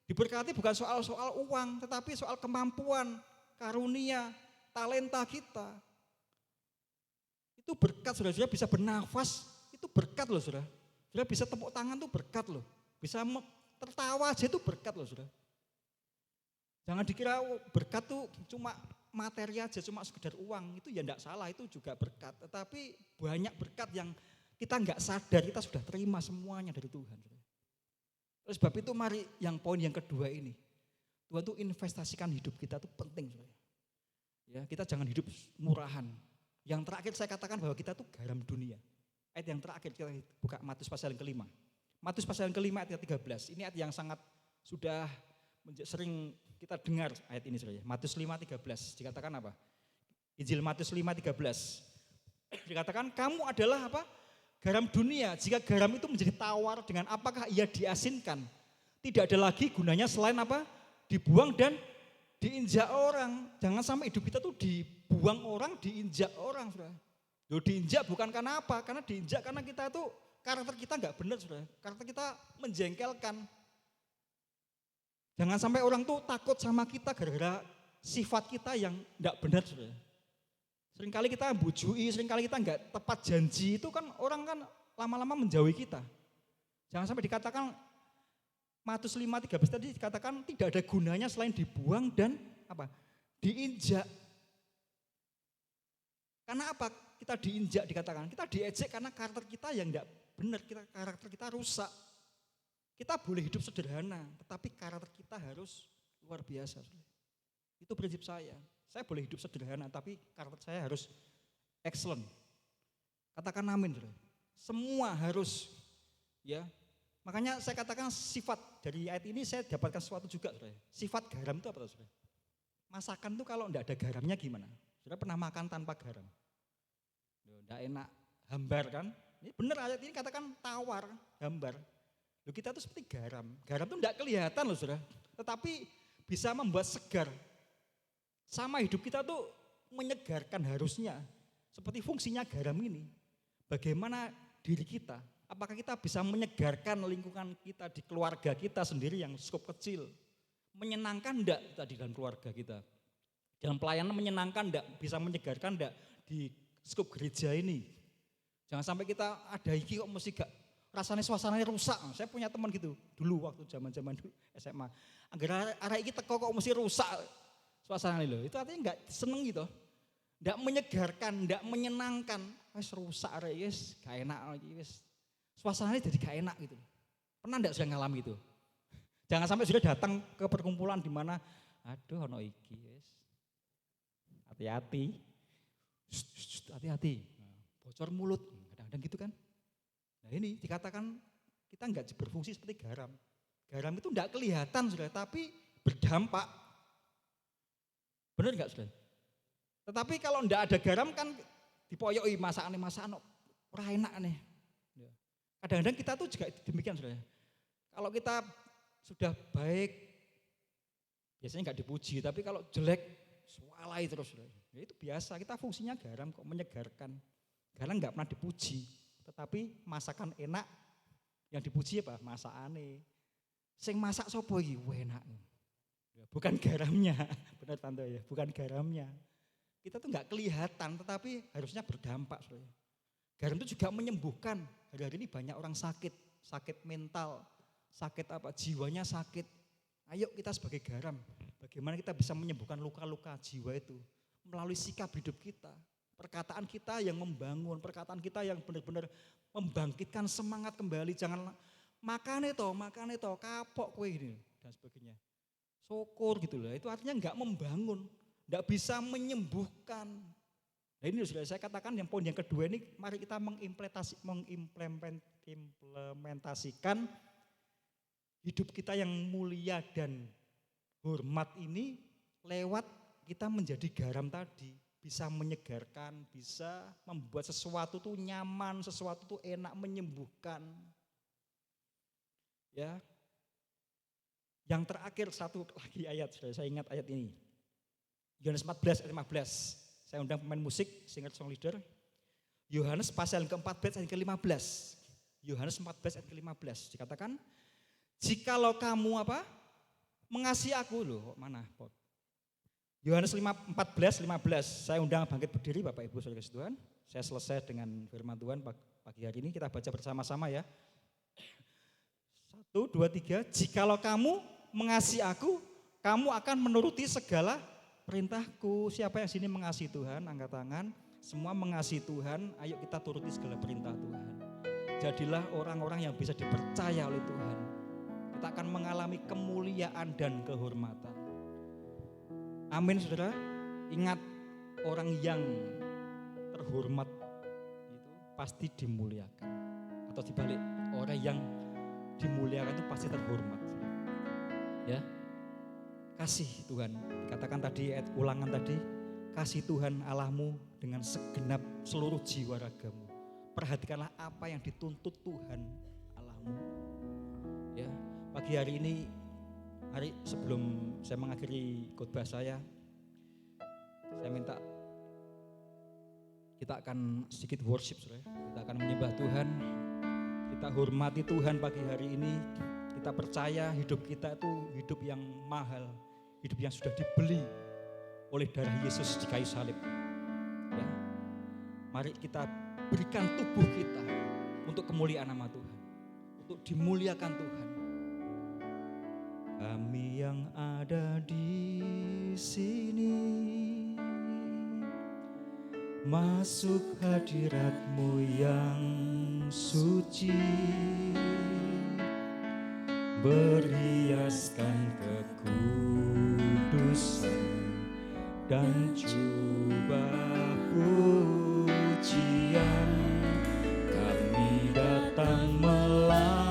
Diberkati bukan soal uang, tetapi soal kemampuan, karunia, talenta kita. Itu berkat, saudara. Saudara bisa bernafas, itu berkat loh, saudara. Saudara bisa tepuk tangan itu berkat loh. Bisa tertawa aja itu berkat loh, saudara. Jangan dikira berkat tuh cuma materi aja, cuma sekedar uang, itu ya enggak salah, itu juga berkat. Tetapi banyak berkat yang kita enggak sadar, kita sudah terima semuanya dari Tuhan. Oleh sebab itu mari yang poin yang kedua ini, Tuhan tuh investasikan hidup kita tuh penting. Ya, kita jangan hidup murahan. Yang terakhir saya katakan bahwa kita tuh garam dunia. Ayat yang terakhir kita buka Matius pasal yang kelima. Matius pasal yang kelima ayat 13, ini ayat yang sangat sudah sering kita dengar ayat ini saudara. Matius 5:13 dikatakan apa? Injil Matius 5:13 dikatakan kamu adalah apa? Garam dunia. Jika garam itu menjadi tawar, dengan apakah ia diasinkan? Tidak ada lagi gunanya selain apa? Dibuang dan diinjak orang. Jangan sampai hidup kita tuh dibuang orang, diinjak orang, saudara. Loh, diinjak bukan karena apa? Karena diinjak karena kita tuh karakter kita enggak benar, saudara. Karakter kita menjengkelkan. Jangan sampai orang tuh takut sama kita gara-gara sifat kita yang enggak benar, saudara. Seringkali kita bujui, seringkali kita enggak tepat janji, itu kan orang kan lama-lama menjauhi kita. Jangan sampai dikatakan Matius 5:13 tadi dikatakan tidak ada gunanya selain dibuang dan apa? Diinjak. Karena apa? Kita diinjak dikatakan. Kita diejek karena karakter kita yang enggak benar, karakter kita rusak. Kita boleh hidup sederhana, tetapi karakter kita harus luar biasa. Itu prinsip saya. Saya boleh hidup sederhana, tapi karakter saya harus excellent. Katakan amin, saudara. Semua harus, ya. Makanya saya katakan sifat dari ayat ini saya dapatkan sesuatu juga, saudara. Sifat garam itu apa, saudara? Masakan itu kalau enggak ada garamnya gimana? Saudara pernah makan tanpa garam? Enggak enak, hambar kan? Ini benar ayat ini katakan tawar, hambar. Loh, kita tuh seperti garam. Garam tuh enggak kelihatan loh, saudara. Tetapi bisa membuat segar. Sama hidup kita tuh menyegarkan harusnya. Seperti fungsinya garam ini. Bagaimana diri kita? Apakah kita bisa menyegarkan lingkungan kita di keluarga kita sendiri yang skop kecil? Menyenangkan enggak tadi dalam keluarga kita? Dalam pelayanan menyenangkan enggak? Bisa menyegarkan enggak di skop gereja ini? Jangan sampai kita ada iki kok mesti gak rasanya suasananya rusak. Saya punya teman gitu dulu waktu zaman-zaman dulu SMA. Angger arek iki teko kok mesti rusak suasananya loh. Itu artinya enggak seneng gitu. Enggak menyegarkan, enggak menyenangkan. Wes rusak arek wis gak enak iki wis. Suasananya jadi gak enak gitu. Pernah enggak sudah ngalami itu? Jangan sampai sudah datang ke perkumpulan di mana aduh ono iki wis. Hati-hati. Hati-hati. Bocor mulut, kadang-kadang gitu kan. Nah ini dikatakan kita enggak berfungsi seperti garam. Garam itu enggak kelihatan sudah, tapi berdampak. Benar enggak sudah? Tetapi kalau enggak ada garam kan dipoyoi masakan ora enak nih. Kadang-kadang kita tuh juga demikian saudara. Kalau kita sudah baik, biasanya nggak dipuji, tapi kalau jelek, swalai terus. Ya itu biasa, kita fungsinya garam kok, menyegarkan. Garam nggak pernah dipuji, tetapi masakan enak, yang dipuji apa? Masakane. Sing masak sopo iki enak. Bukan garamnya, benar Tante ya, bukan garamnya. Kita tuh nggak kelihatan, tetapi harusnya berdampak. Saudara. Garam itu juga menyembuhkan. Hari-hari ini banyak orang sakit, sakit mental, sakit apa? Jiwanya sakit. Ayo kita sebagai garam, bagaimana kita bisa menyembuhkan luka-luka jiwa itu melalui sikap hidup kita, perkataan kita yang membangun, perkataan kita yang benar-benar membangkitkan semangat kembali. Jangan makan itu, kapok kue ini dan sebagainya. Syukur gitu loh, itu artinya enggak membangun, enggak bisa menyembuhkan. Nah ini sudah saya katakan yang poin yang kedua ini, mari kita mengimplementasikan hidup kita yang mulia dan hormat ini lewat kita menjadi garam tadi. Bisa menyegarkan, bisa membuat sesuatu tuh nyaman, sesuatu tuh enak, menyembuhkan. Ya. Yang terakhir satu lagi ayat, saya ingat ayat ini. Yohanes 14 ayat 15. Saya undang pemain musik, singer song leader. Yohanes pasal ke-14 ayat ke-15. Yohanes 14 ayat ke-15 dikatakan, jikalau kamu apa? Mengasihi aku loh, mana? Yohanes 14, 15. Saya undang bangkit berdiri Bapak Ibu Saudara Tuhan. Saya selesai dengan firman Tuhan pagi hari ini, kita baca bersama-sama ya. 1, 2, 3. Jikalau kamu mengasihi aku, kamu akan menuruti segala perintahku. Siapa yang sini mengasihi Tuhan? Angkat tangan. Semua mengasihi Tuhan, ayo kita turuti segala perintah Tuhan. Jadilah orang-orang yang bisa dipercaya oleh Tuhan. Kita akan mengalami kemuliaan dan kehormatan. Amin saudara. Ingat, orang yang terhormat itu pasti dimuliakan. Atau dibalik, orang yang dimuliakan itu pasti terhormat. Ya. Kasih Tuhan. Dikatakan tadi ayat ulangan tadi, kasih Tuhan Allahmu dengan segenap seluruh jiwa ragamu. Perhatikanlah apa yang dituntut Tuhan Allahmu. Ya, pagi hari ini, hari sebelum saya mengakhiri khotbah saya minta kita akan sedikit worship, saudara. Kita akan menyembah Tuhan, kita hormati Tuhan pagi hari ini. Kita percaya hidup kita itu hidup yang mahal, hidup yang sudah dibeli oleh darah Yesus di kayu salib. Ya. Mari kita berikan tubuh kita untuk kemuliaan nama Tuhan, untuk dimuliakan Tuhan. Kami yang ada di sini masuk hadirat-Mu yang suci, berhiaskan kekudusan dan jubah pujian. Kami datang melayani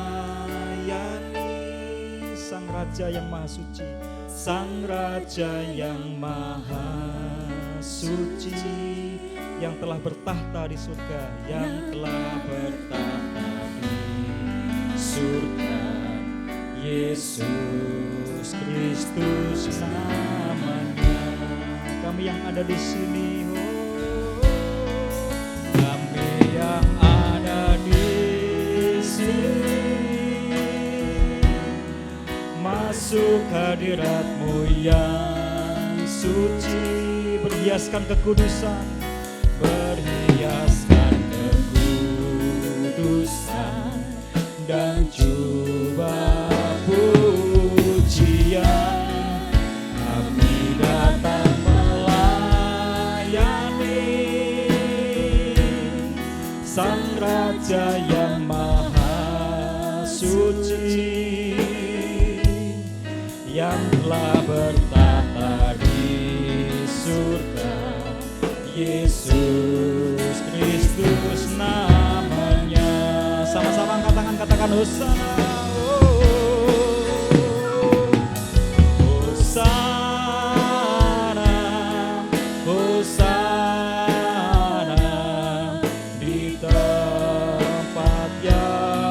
Sang Raja yang Maha Suci, Sang Raja yang Maha Suci, yang telah bertahta di surga, yang telah bertahta di surga. Yesus Kristus namanya. Kami yang ada di sini, kami yang ada di sini masuk hadirat-Mu yang suci, berhiaskan kekudusan, berhiaskan kekudusan dan jubah pujian. Kami datang melayani Sang Raja yang Maha Suci, yang telah bertahta di surga. Yesus Kristus namanya. Sama-sama angkat tangan, katakan Hosana. Hosana, Hosana di tempat yang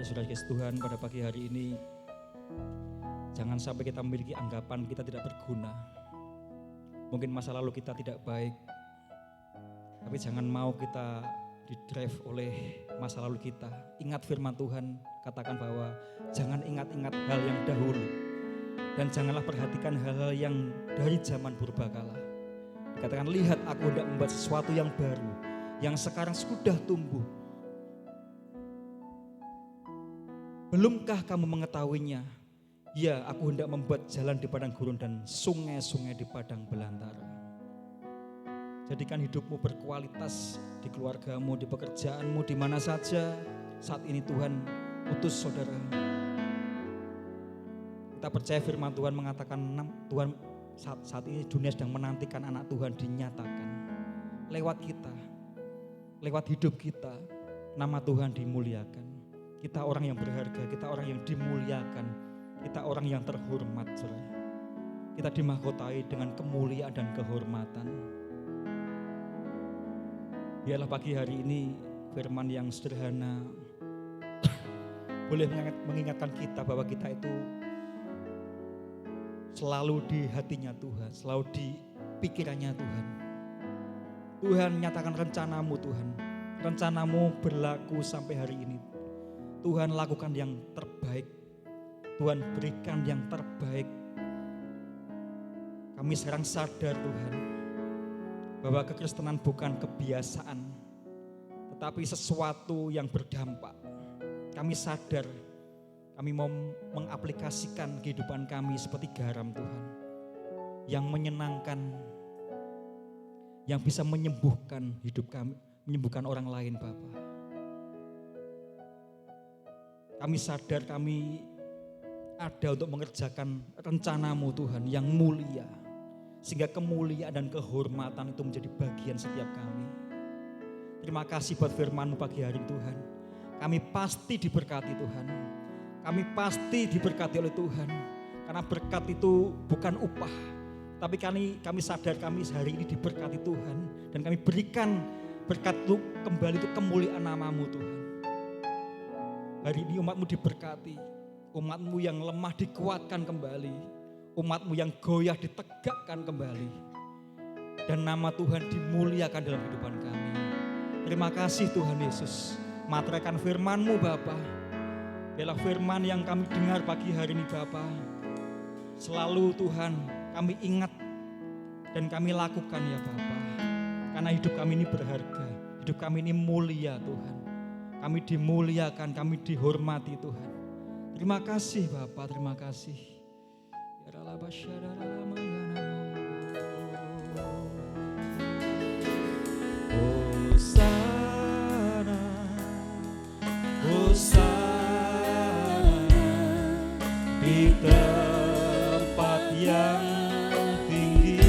Mari saudara kasih Tuhan, pada pagi hari ini jangan sampai kita memiliki anggapan kita tidak berguna. Mungkin masa lalu kita tidak baik, tapi jangan mau kita didrive oleh masa lalu kita. Ingat firman Tuhan, katakan bahwa jangan ingat-ingat hal yang dahulu, dan janganlah perhatikan hal-hal yang dari zaman purbakala. Dikatakan, lihat aku hendak membuat sesuatu yang baru, yang sekarang sudah tumbuh. Belumkah kamu mengetahuinya? Ya, aku hendak membuat jalan di padang gurun dan sungai-sungai di padang belantara. Jadikan hidupmu berkualitas di keluargamu, di pekerjaanmu, di mana saja. Saat ini Tuhan utus saudara. Kita percaya firman Tuhan mengatakan, Tuhan saat ini dunia sedang menantikan anak Tuhan dinyatakan. Lewat kita, lewat hidup kita, nama Tuhan dimuliakan. Kita orang yang berharga, kita orang yang dimuliakan, kita orang yang terhormat. Kita dimahkotai dengan kemuliaan dan kehormatan. Biarlah pagi hari ini firman yang sederhana boleh mengingatkan kita bahwa kita itu selalu di hatinya Tuhan, selalu di pikirannya Tuhan. Tuhan nyatakan rencanamu Tuhan, rencanamu berlaku sampai hari ini. Tuhan lakukan yang terbaik, Tuhan berikan yang terbaik. Kami sekarang sadar Tuhan, bahwa kekristenan bukan kebiasaan, tetapi sesuatu yang berdampak. Kami sadar, kami mau mengaplikasikan kehidupan kami seperti garam Tuhan, yang menyenangkan, yang bisa menyembuhkan hidup kami, menyembuhkan orang lain Bapa. Kami sadar kami ada untuk mengerjakan rencanamu Tuhan yang mulia. Sehingga kemuliaan dan kehormatan itu menjadi bagian setiap kami. Terima kasih buat firman-Mu pagi hari ini Tuhan. Kami pasti diberkati Tuhan. Kami pasti diberkati oleh Tuhan. Karena berkat itu bukan upah. Tapi kami sadar kami hari ini diberkati Tuhan. Dan kami berikan berkat itu kembali itu kemuliaan nama-Mu Tuhan. Hari ini umat-Mu diberkati, umat-Mu yang lemah dikuatkan kembali, umat-Mu yang goyah ditegakkan kembali. Dan nama Tuhan dimuliakan dalam kehidupan kami. Terima kasih Tuhan Yesus, materaikan firman-Mu Bapa. Biarlah firman yang kami dengar pagi hari ini Bapa, selalu Tuhan kami ingat dan kami lakukan ya Bapa. Karena hidup kami ini berharga, hidup kami ini mulia Tuhan. Kami dimuliakan, kami dihormati Tuhan. Terima kasih Bapa, terima kasih. Hosana, Hosana di tempat yang tinggi.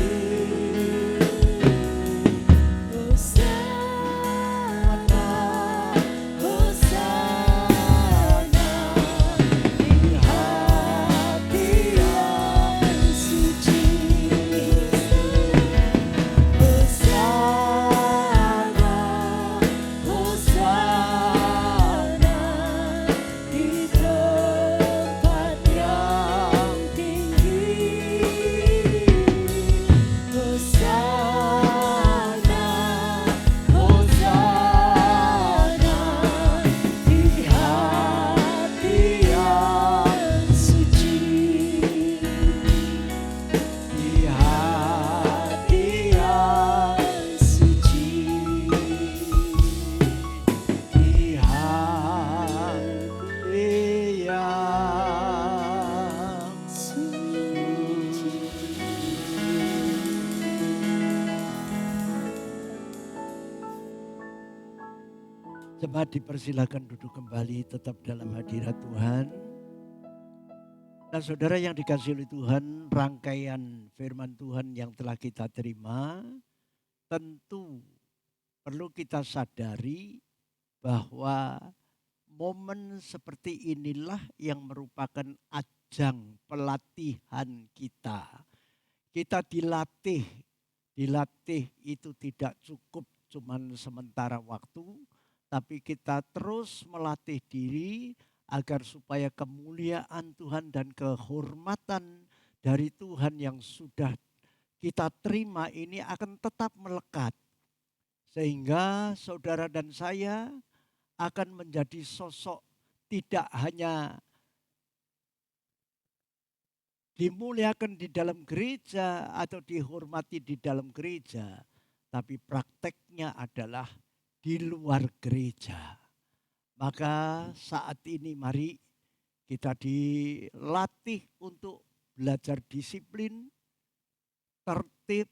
Jemaat dipersilakan duduk kembali tetap dalam hadirat Tuhan. Dan saudara yang dikasihi oleh Tuhan, rangkaian firman Tuhan yang telah kita terima, tentu perlu kita sadari bahwa momen seperti inilah yang merupakan ajang pelatihan kita. Kita dilatih itu tidak cukup cuman sementara waktu, tapi kita terus melatih diri agar supaya kemuliaan Tuhan dan kehormatan dari Tuhan yang sudah kita terima ini akan tetap melekat. Sehingga saudara dan saya akan menjadi sosok tidak hanya dimuliakan di dalam gereja atau dihormati di dalam gereja, tapi prakteknya adalah di luar gereja. Maka saat ini mari kita dilatih untuk belajar disiplin, tertib,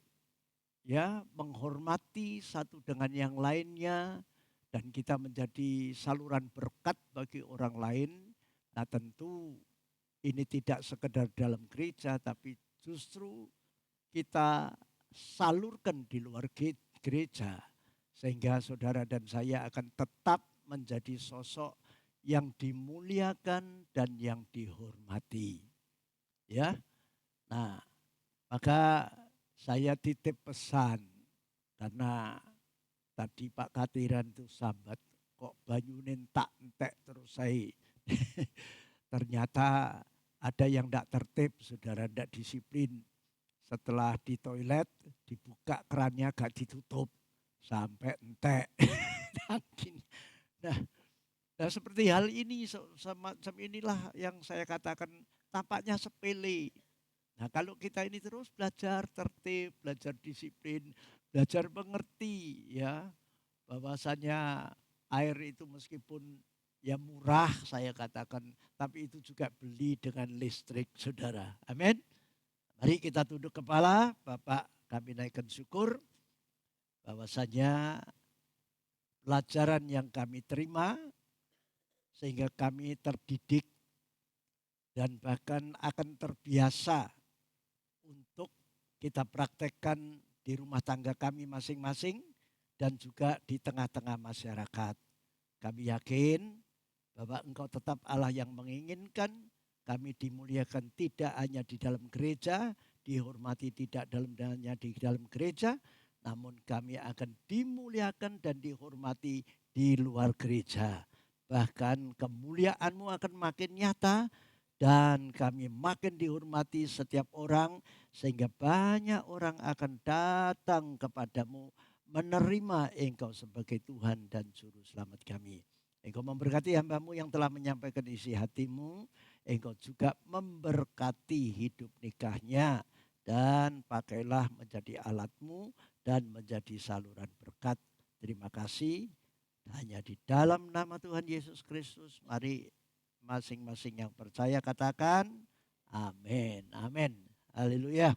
ya, menghormati satu dengan yang lainnya, dan kita menjadi saluran berkat bagi orang lain. Nah, tentu ini tidak sekedar dalam gereja, tapi justru kita salurkan di luar gereja. Sehingga saudara dan saya akan tetap menjadi sosok yang dimuliakan dan yang dihormati. Ya, nah maka saya titip pesan, karena tadi Pak Katiran itu sambat, kok banyunin tak entek terus saya. Ternyata ada yang tidak tertib, saudara, tidak disiplin. Setelah di toilet, dibuka kerannya gak ditutup, sampai entek. Nah, seperti hal ini, semacam inilah yang saya katakan tampaknya sepele. Nah, kalau kita ini terus belajar tertib, belajar disiplin, belajar mengerti, ya, bahwasanya air itu meskipun ya murah saya katakan, tapi itu juga beli dengan listrik, saudara. Amin. Mari kita tunduk kepala. Bapak, kami naikkan syukur bahwasanya pelajaran yang kami terima sehingga kami terdidik dan bahkan akan terbiasa untuk kita praktekkan di rumah tangga kami masing-masing dan juga di tengah-tengah masyarakat. Kami yakin bahwa Engkau tetap Allah yang menginginkan kami dimuliakan tidak hanya di dalam gereja, dihormati tidak hanya di dalam gereja, namun kami akan dimuliakan dan dihormati di luar gereja. Bahkan kemuliaan-Mu akan makin nyata dan kami makin dihormati setiap orang, sehingga banyak orang akan datang kepadamu menerima Engkau sebagai Tuhan dan Juru Selamat kami. Engkau memberkati hamba-Mu yang telah menyampaikan isi hati-Mu. Engkau juga memberkati hidup nikahnya. Dan pakailah menjadi alat-Mu dan menjadi saluran berkat. Terima kasih. Hanya di dalam nama Tuhan Yesus Kristus. Mari masing-masing yang percaya katakan amin. Amin. Haleluya.